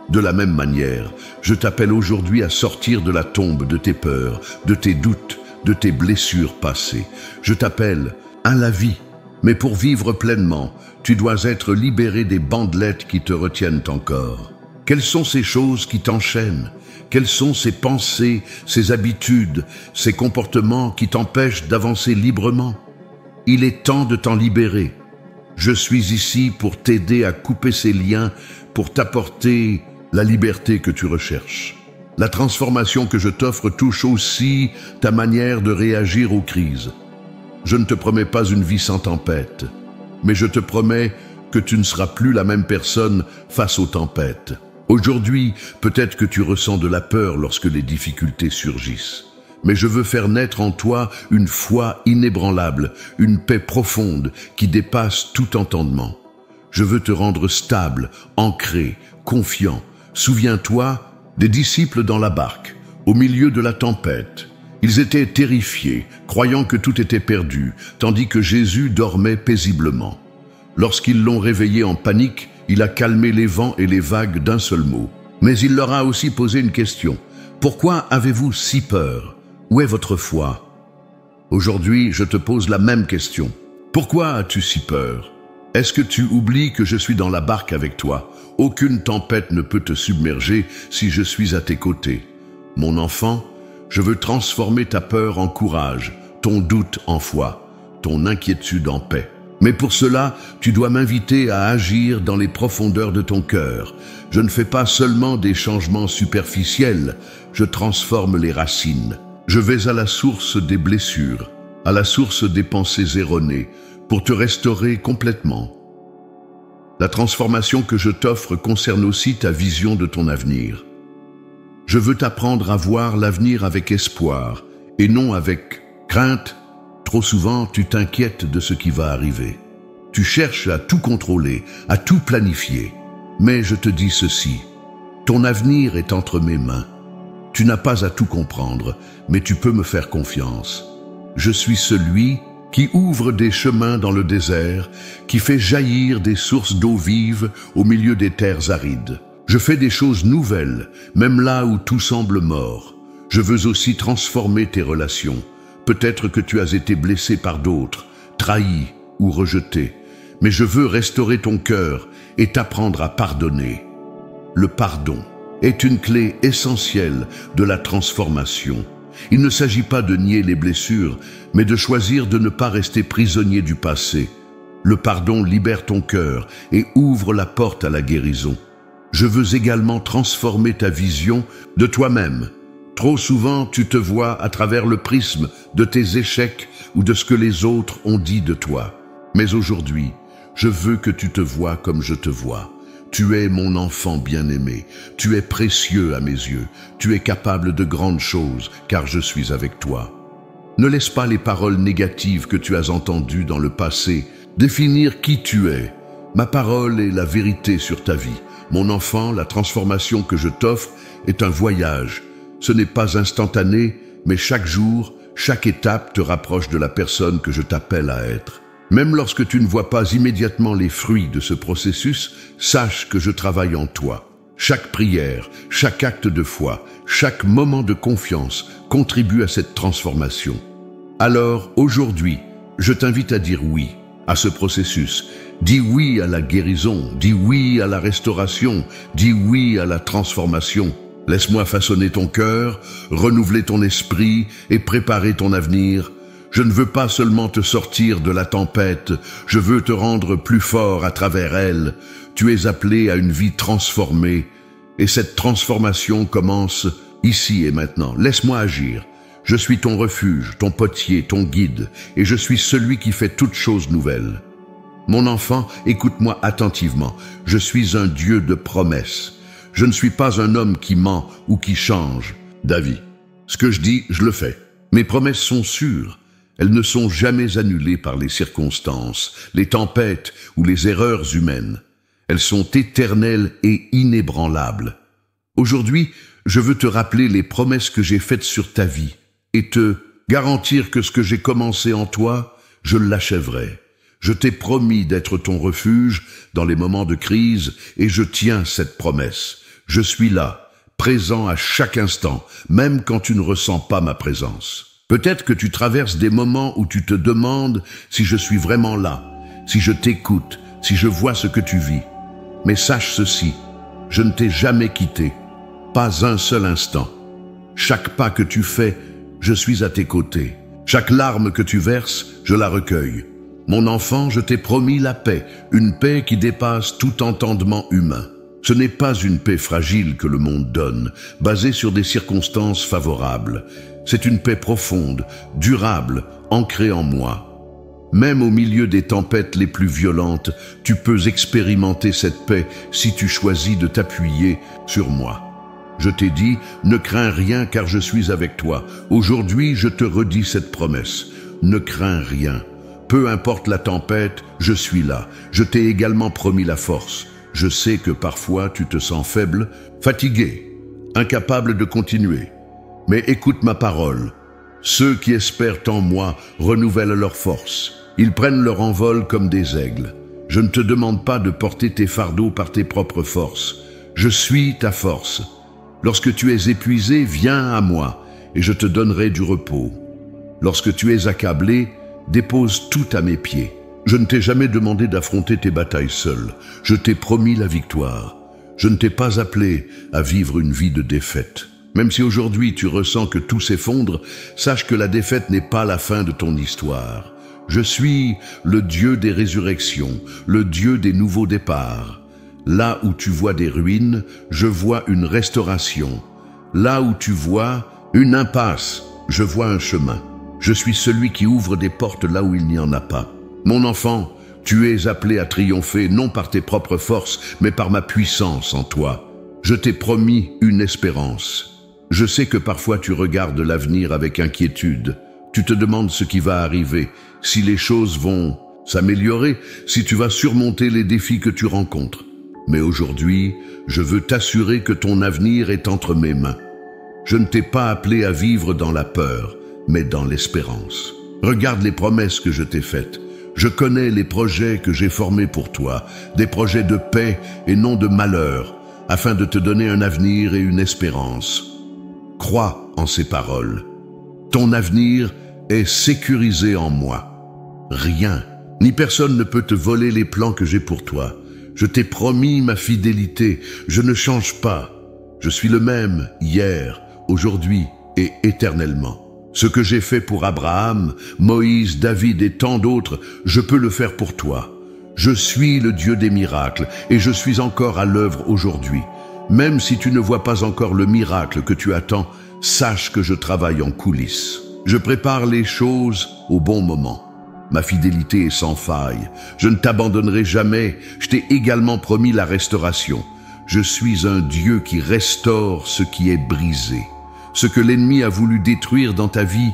[SPEAKER 1] De la même manière, je t'appelle aujourd'hui à sortir de la tombe de tes peurs, de tes doutes, de tes blessures passées. Je t'appelle à la vie. Mais pour vivre pleinement, tu dois être libéré des bandelettes qui te retiennent encore. Quelles sont ces choses qui t'enchaînent? Quelles sont ces pensées, ces habitudes, ces comportements qui t'empêchent d'avancer librement? Il est temps de t'en libérer. Je suis ici pour t'aider à couper ces liens, pour t'apporter la liberté que tu recherches. La transformation que je t'offre touche aussi ta manière de réagir aux crises. Je ne te promets pas une vie sans tempête, mais je te promets que tu ne seras plus la même personne face aux tempêtes. Aujourd'hui, peut-être que tu ressens de la peur lorsque les difficultés surgissent. Mais je veux faire naître en toi une foi inébranlable, une paix profonde qui dépasse tout entendement. Je veux te rendre stable, ancré, confiant. Souviens-toi des disciples dans la barque, au milieu de la tempête. Ils étaient terrifiés, croyant que tout était perdu, tandis que Jésus dormait paisiblement. Lorsqu'ils l'ont réveillé en panique, il a calmé les vents et les vagues d'un seul mot. Mais il leur a aussi posé une question. Pourquoi avez-vous si peur? Où est votre foi? Aujourd'hui, je te pose la même question. Pourquoi as-tu si peur? Est-ce que tu oublies que je suis dans la barque avec toi? Aucune tempête ne peut te submerger si je suis à tes côtés. Mon enfant, je veux transformer ta peur en courage, ton doute en foi, ton inquiétude en paix. Mais pour cela, tu dois m'inviter à agir dans les profondeurs de ton cœur. Je ne fais pas seulement des changements superficiels, je transforme les racines. Je vais à la source des blessures, à la source des pensées erronées, pour te restaurer complètement. La transformation que je t'offre concerne aussi ta vision de ton avenir. Je veux t'apprendre à voir l'avenir avec espoir et non avec crainte. Trop souvent, tu t'inquiètes de ce qui va arriver. Tu cherches à tout contrôler, à tout planifier. Mais je te dis ceci, ton avenir est entre mes mains. Tu n'as pas à tout comprendre, mais tu peux me faire confiance. Je suis celui qui ouvre des chemins dans le désert, qui fait jaillir des sources d'eau vive au milieu des terres arides. Je fais des choses nouvelles, même là où tout semble mort. Je veux aussi transformer tes relations. Peut-être que tu as été blessé par d'autres, trahi ou rejeté, mais je veux restaurer ton cœur et t'apprendre à pardonner. Le pardon est une clé essentielle de la transformation. Il ne s'agit pas de nier les blessures, mais de choisir de ne pas rester prisonnier du passé. Le pardon libère ton cœur et ouvre la porte à la guérison. Je veux également transformer ta vision de toi-même. Trop souvent, tu te vois à travers le prisme de tes échecs ou de ce que les autres ont dit de toi. Mais aujourd'hui, je veux que tu te vois comme je te vois. Tu es mon enfant bien-aimé. Tu es précieux à mes yeux. Tu es capable de grandes choses, car je suis avec toi. Ne laisse pas les paroles négatives que tu as entendues dans le passé définir qui tu es. Ma parole est la vérité sur ta vie. Mon enfant, la transformation que je t'offre est un voyage. Ce n'est pas instantané, mais chaque jour, chaque étape te rapproche de la personne que je t'appelle à être. Même lorsque tu ne vois pas immédiatement les fruits de ce processus, sache que je travaille en toi. Chaque prière, chaque acte de foi, chaque moment de confiance contribue à cette transformation. Alors, aujourd'hui, je t'invite à dire oui à ce processus. Dis oui à la guérison, dis oui à la restauration, dis oui à la transformation. Laisse-moi façonner ton cœur, renouveler ton esprit et préparer ton avenir. Je ne veux pas seulement te sortir de la tempête, je veux te rendre plus fort à travers elle. Tu es appelé à une vie transformée, et cette transformation commence ici et maintenant. Laisse-moi agir. Je suis ton refuge, ton potier, ton guide, et je suis celui qui fait toutes choses nouvelles. Mon enfant, écoute-moi attentivement. Je suis un Dieu de promesses. Je ne suis pas un homme qui ment ou qui change d'avis. Ce que je dis, je le fais. Mes promesses sont sûres. Elles ne sont jamais annulées par les circonstances, les tempêtes ou les erreurs humaines. Elles sont éternelles et inébranlables. Aujourd'hui, je veux te rappeler les promesses que j'ai faites sur ta vie et te garantir que ce que j'ai commencé en toi, je l'achèverai. Je t'ai promis d'être ton refuge dans les moments de crise et je tiens cette promesse. Je suis là, présent à chaque instant, même quand tu ne ressens pas ma présence. Peut-être que tu traverses des moments où tu te demandes si je suis vraiment là, si je t'écoute, si je vois ce que tu vis. Mais sache ceci, je ne t'ai jamais quitté, pas un seul instant. Chaque pas que tu fais, je suis à tes côtés. Chaque larme que tu verses, je la recueille. Mon enfant, je t'ai promis la paix, une paix qui dépasse tout entendement humain. Ce n'est pas une paix fragile que le monde donne, basée sur des circonstances favorables. C'est une paix profonde, durable, ancrée en moi. Même au milieu des tempêtes les plus violentes, tu peux expérimenter cette paix si tu choisis de t'appuyer sur moi. Je t'ai dit, ne crains rien car je suis avec toi. Aujourd'hui, je te redis cette promesse. Ne crains rien. Peu importe la tempête, je suis là. Je t'ai également promis la force. Je sais que parfois tu te sens faible, fatigué, incapable de continuer. Mais écoute ma parole. Ceux qui espèrent en moi renouvellent leur force. Ils prennent leur envol comme des aigles. Je ne te demande pas de porter tes fardeaux par tes propres forces. Je suis ta force. Lorsque tu es épuisé, viens à moi et je te donnerai du repos. Lorsque tu es accablé, dépose tout à mes pieds. Je ne t'ai jamais demandé d'affronter tes batailles seul. Je t'ai promis la victoire. Je ne t'ai pas appelé à vivre une vie de défaite. Même si aujourd'hui tu ressens que tout s'effondre, sache que la défaite n'est pas la fin de ton histoire. Je suis le Dieu des résurrections, le Dieu des nouveaux départs. Là où tu vois des ruines, je vois une restauration. Là où tu vois une impasse, je vois un chemin. Je suis celui qui ouvre des portes là où il n'y en a pas. Mon enfant, tu es appelé à triompher non par tes propres forces, mais par ma puissance en toi. Je t'ai promis une espérance. Je sais que parfois tu regardes l'avenir avec inquiétude. Tu te demandes ce qui va arriver, si les choses vont s'améliorer, si tu vas surmonter les défis que tu rencontres. Mais aujourd'hui, je veux t'assurer que ton avenir est entre mes mains. Je ne t'ai pas appelé à vivre dans la peur, mais dans l'espérance. Regarde les promesses que je t'ai faites. Je connais les projets que j'ai formés pour toi, des projets de paix et non de malheur, afin de te donner un avenir et une espérance. Crois en ces paroles. Ton avenir est sécurisé en moi. Rien, ni personne ne peut te voler les plans que j'ai pour toi. Je t'ai promis ma fidélité, je ne change pas. Je suis le même hier, aujourd'hui et éternellement. Ce que j'ai fait pour Abraham, Moïse, David et tant d'autres, je peux le faire pour toi. Je suis le Dieu des miracles et je suis encore à l'œuvre aujourd'hui. Même si tu ne vois pas encore le miracle que tu attends, sache que je travaille en coulisses. Je prépare les choses au bon moment. Ma fidélité est sans faille. Je ne t'abandonnerai jamais. Je t'ai également promis la restauration. Je suis un Dieu qui restaure ce qui est brisé. Ce que l'ennemi a voulu détruire dans ta vie,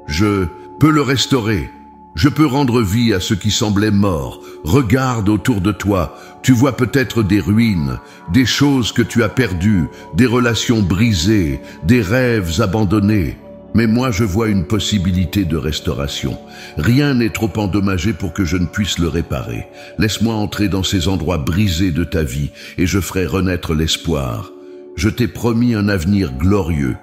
[SPEAKER 1] je peux le restaurer. Je peux rendre vie à ce qui semblait mort. Regarde autour de toi. Tu vois peut-être des ruines, des choses que tu as perdues, des relations brisées, des rêves abandonnés. Mais moi, je vois une possibilité de restauration. Rien n'est trop endommagé pour que je ne puisse le réparer. Laisse-moi entrer dans ces endroits brisés de ta vie et je ferai renaître l'espoir. Je t'ai promis un avenir glorieux.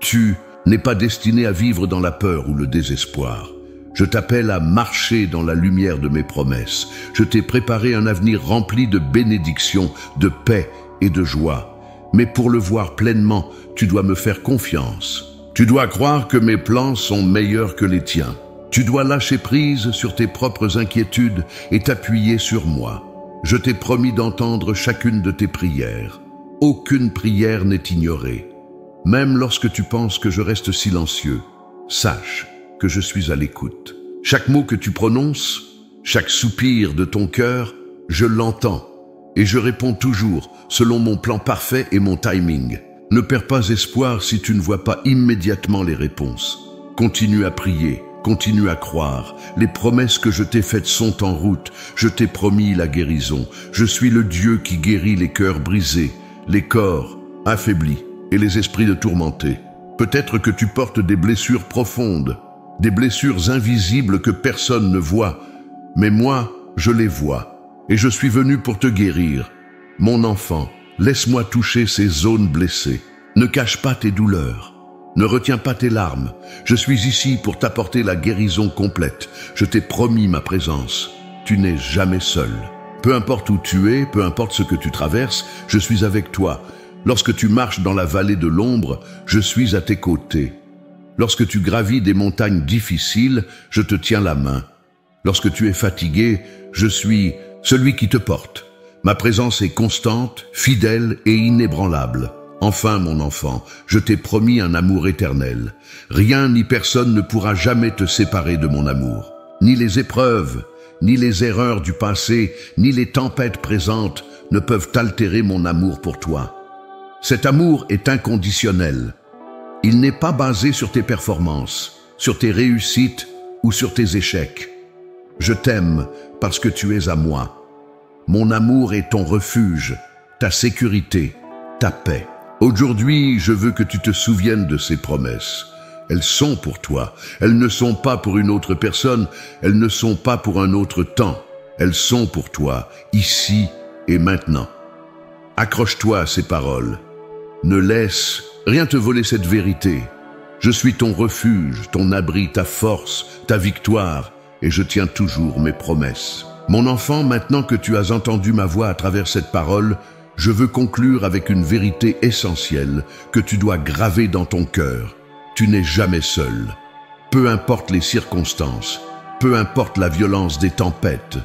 [SPEAKER 1] Tu n'es pas destiné à vivre dans la peur ou le désespoir. Je t'appelle à marcher dans la lumière de mes promesses. Je t'ai préparé un avenir rempli de bénédictions, de paix et de joie. Mais pour le voir pleinement, tu dois me faire confiance. Tu dois croire que mes plans sont meilleurs que les tiens. Tu dois lâcher prise sur tes propres inquiétudes et t'appuyer sur moi. Je t'ai promis d'entendre chacune de tes prières. Aucune prière n'est ignorée. Même lorsque tu penses que je reste silencieux, sache que je suis à l'écoute. Chaque mot que tu prononces, chaque soupir de ton cœur, je l'entends et je réponds toujours selon mon plan parfait et mon timing. Ne perds pas espoir si tu ne vois pas immédiatement les réponses. Continue à prier, continue à croire. Les promesses que je t'ai faites sont en route. Je t'ai promis la guérison. Je suis le Dieu qui guérit les cœurs brisés, les corps affaiblis et les esprits de tourmentés. Peut-être que tu portes des blessures profondes, des blessures invisibles que personne ne voit, mais moi, je les vois, et je suis venu pour te guérir. Mon enfant, laisse-moi toucher ces zones blessées. Ne cache pas tes douleurs, ne retiens pas tes larmes. Je suis ici pour t'apporter la guérison complète. Je t'ai promis ma présence. Tu n'es jamais seul. Peu importe où tu es, peu importe ce que tu traverses, je suis avec toi. Lorsque tu marches dans la vallée de l'ombre, je suis à tes côtés. Lorsque tu gravis des montagnes difficiles, je te tiens la main. Lorsque tu es fatigué, je suis celui qui te porte. Ma présence est constante, fidèle et inébranlable. Enfin, mon enfant, je t'ai promis un amour éternel. Rien ni personne ne pourra jamais te séparer de mon amour. Ni les épreuves, ni les erreurs du passé, ni les tempêtes présentes ne peuvent altérer mon amour pour toi. Cet amour est inconditionnel. Il n'est pas basé sur tes performances, sur tes réussites ou sur tes échecs. Je t'aime parce que tu es à moi. Mon amour est ton refuge, ta sécurité, ta paix. Aujourd'hui, je veux que tu te souviennes de ces promesses. Elles sont pour toi. Elles ne sont pas pour une autre personne. Elles ne sont pas pour un autre temps. Elles sont pour toi, ici et maintenant. Accroche-toi à ces paroles. Ne laisse rien te voler cette vérité. Je suis ton refuge, ton abri, ta force, ta victoire, et je tiens toujours mes promesses. Mon enfant, maintenant que tu as entendu ma voix à travers cette parole, je veux conclure avec une vérité essentielle que tu dois graver dans ton cœur. Tu n'es jamais seul. Peu importe les circonstances, peu importe la violence des tempêtes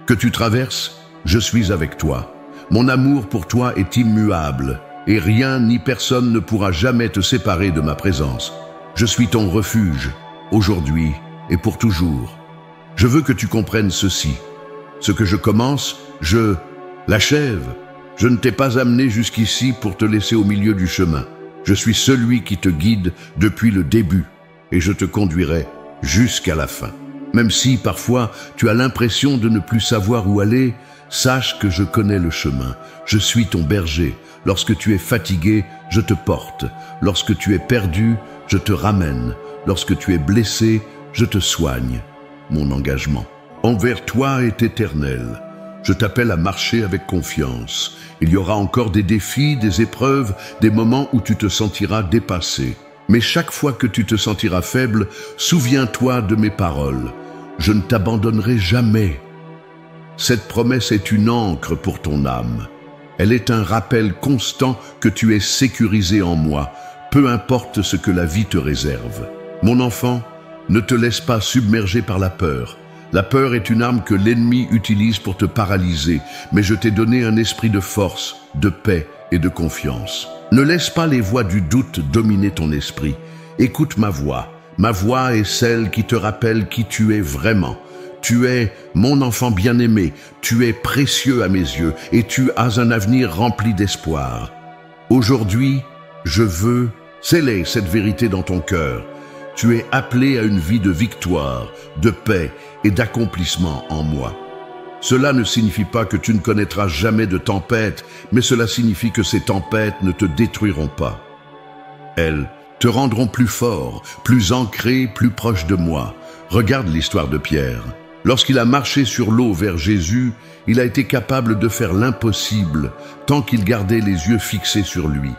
[SPEAKER 1] que tu traverses, je suis avec toi. Mon amour pour toi est immuable et rien ni personne ne pourra jamais te séparer de ma présence. Je suis ton refuge, aujourd'hui et pour toujours. Je veux que tu comprennes ceci. Ce que je commence, je l'achève. Je ne t'ai pas amené jusqu'ici pour te laisser au milieu du chemin. Je suis celui qui te guide depuis le début et je te conduirai jusqu'à la fin. Même si parfois tu as l'impression de ne plus savoir où aller, sache que je connais le chemin. Je suis ton berger. Lorsque tu es fatigué, je te porte. Lorsque tu es perdu, je te ramène. Lorsque tu es blessé, je te soigne. Mon engagement envers toi est éternel. Je t'appelle à marcher avec confiance. Il y aura encore des défis, des épreuves, des moments où tu te sentiras dépassé. Mais chaque fois que tu te sentiras faible, souviens-toi de mes paroles. Je ne t'abandonnerai jamais. Cette promesse est une ancre pour ton âme. Elle est un rappel constant que tu es sécurisé en moi, peu importe ce que la vie te réserve. Mon enfant, ne te laisse pas submerger par la peur. La peur est une arme que l'ennemi utilise pour te paralyser, mais je t'ai donné un esprit de force, de paix et de confiance. Ne laisse pas les voix du doute dominer ton esprit. Écoute ma voix. Ma voix est celle qui te rappelle qui tu es vraiment. Tu es mon enfant bien-aimé, tu es précieux à mes yeux et tu as un avenir rempli d'espoir. Aujourd'hui, je veux sceller cette vérité dans ton cœur. Tu es appelé à une vie de victoire, de paix et d'accomplissement en moi. Cela ne signifie pas que tu ne connaîtras jamais de tempêtes, mais cela signifie que ces tempêtes ne te détruiront pas. Elles te rendront plus fort, plus ancré, plus proche de moi. Regarde l'histoire de Pierre. Lorsqu'il a marché sur l'eau vers Jésus, il a été capable de faire l'impossible tant qu'il gardait les yeux fixés sur lui.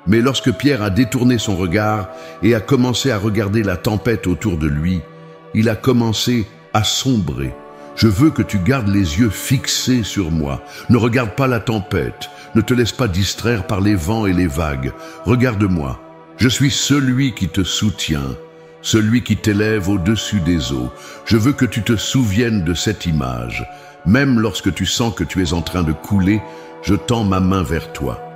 [SPEAKER 1] Mais lorsque Pierre a détourné son regard et a commencé à regarder la tempête autour de lui, il a commencé à sombrer. Je veux que tu gardes les yeux fixés sur moi. Ne regarde pas la tempête. Ne te laisse pas distraire par les vents et les vagues. Regarde-moi. Je suis celui qui te soutient, celui qui t'élève au-dessus des eaux. Je veux que tu te souviennes de cette image. Même lorsque tu sens que tu es en train de couler, je tends ma main vers toi.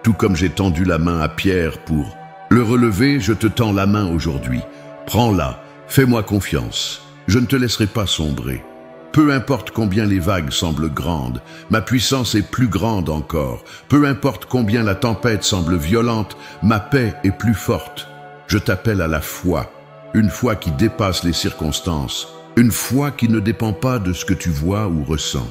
[SPEAKER 1] Tout comme j'ai tendu la main à Pierre pour le relever, je te tends la main aujourd'hui. Prends-la, fais-moi confiance. Je ne te laisserai pas sombrer. Peu importe combien les vagues semblent grandes, ma puissance est plus grande encore. Peu importe combien la tempête semble violente, ma paix est plus forte. Je t'appelle à la foi, une foi qui dépasse les circonstances, une foi qui ne dépend pas de ce que tu vois ou ressens.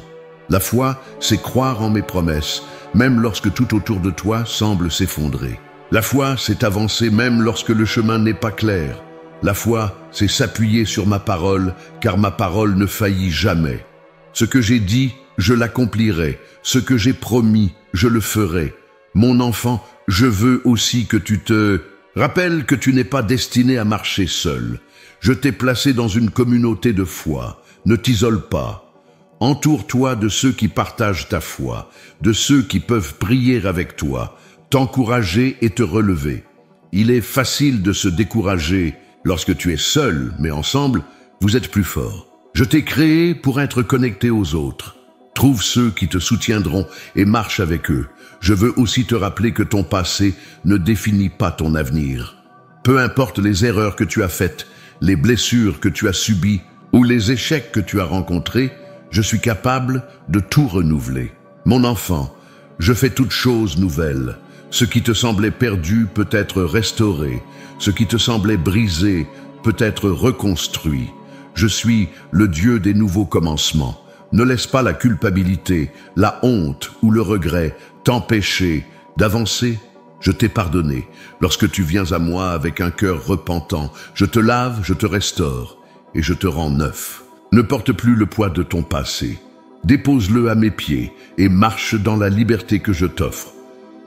[SPEAKER 1] La foi, c'est croire en mes promesses, même lorsque tout autour de toi semble s'effondrer. La foi, c'est avancer même lorsque le chemin n'est pas clair. La foi, c'est s'appuyer sur ma parole, car ma parole ne faillit jamais. Ce que j'ai dit, je l'accomplirai. Ce que j'ai promis, je le ferai. Mon enfant, je veux aussi que tu te... Rappelle que tu n'es pas destiné à marcher seul. Je t'ai placé dans une communauté de foi. Ne t'isole pas. Entoure-toi de ceux qui partagent ta foi, de ceux qui peuvent prier avec toi, t'encourager et te relever. Il est facile de se décourager lorsque tu es seul, mais ensemble, vous êtes plus forts. Je t'ai créé pour être connecté aux autres. Trouve ceux qui te soutiendront et marche avec eux. Je veux aussi te rappeler que ton passé ne définit pas ton avenir. Peu importe les erreurs que tu as faites, les blessures que tu as subies ou les échecs que tu as rencontrés, je suis capable de tout renouveler. Mon enfant, je fais toutes choses nouvelles. Ce qui te semblait perdu peut être restauré. Ce qui te semblait brisé peut être reconstruit. Je suis le Dieu des nouveaux commencements. Ne laisse pas la culpabilité, la honte ou le regret t'empêcher d'avancer. Je t'ai pardonné. Lorsque tu viens à moi avec un cœur repentant, je te lave, je te restaure et je te rends neuf. Ne porte plus le poids de ton passé. Dépose-le à mes pieds et marche dans la liberté que je t'offre.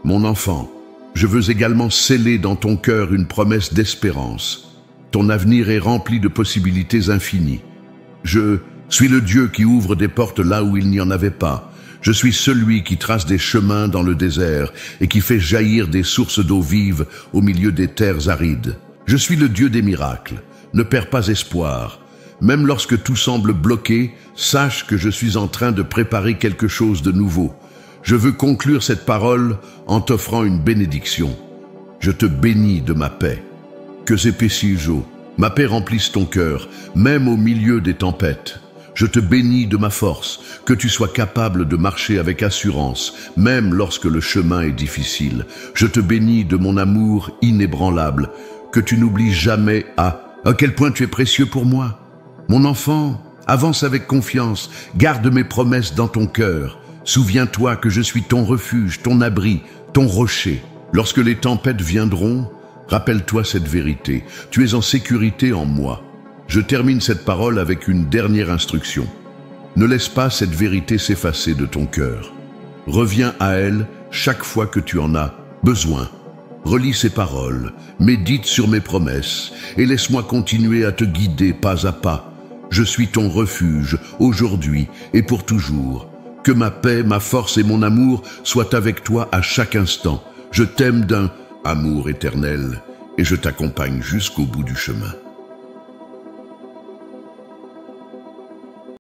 [SPEAKER 1] Mon enfant, je veux également sceller dans ton cœur une promesse d'espérance. Ton avenir est rempli de possibilités infinies. Je suis le Dieu qui ouvre des portes là où il n'y en avait pas. Je suis celui qui trace des chemins dans le désert et qui fait jaillir des sources d'eau vive au milieu des terres arides. Je suis le Dieu des miracles. Ne perds pas espoir. Même lorsque tout semble bloqué, sache que je suis en train de préparer quelque chose de nouveau. Je veux conclure cette parole en t'offrant une bénédiction. Je te bénis de ma paix. Que s'épaississe, ma paix remplisse ton cœur, même au milieu des tempêtes. Je te bénis de ma force, que tu sois capable de marcher avec assurance, même lorsque le chemin est difficile. Je te bénis de mon amour inébranlable, que tu n'oublies jamais à quel point tu es précieux pour moi. Mon enfant, avance avec confiance, garde mes promesses dans ton cœur. Souviens-toi que je suis ton refuge, ton abri, ton rocher. Lorsque les tempêtes viendront, rappelle-toi cette vérité. Tu es en sécurité en moi. Je termine cette parole avec une dernière instruction. Ne laisse pas cette vérité s'effacer de ton cœur. Reviens à elle chaque fois que tu en as besoin. Relis ces paroles, médite sur mes promesses et laisse-moi continuer à te guider pas à pas. Je suis ton refuge aujourd'hui et pour toujours. Que ma paix, ma force et mon amour soient avec toi à chaque instant. Je t'aime d'un amour éternel et je t'accompagne jusqu'au bout du chemin.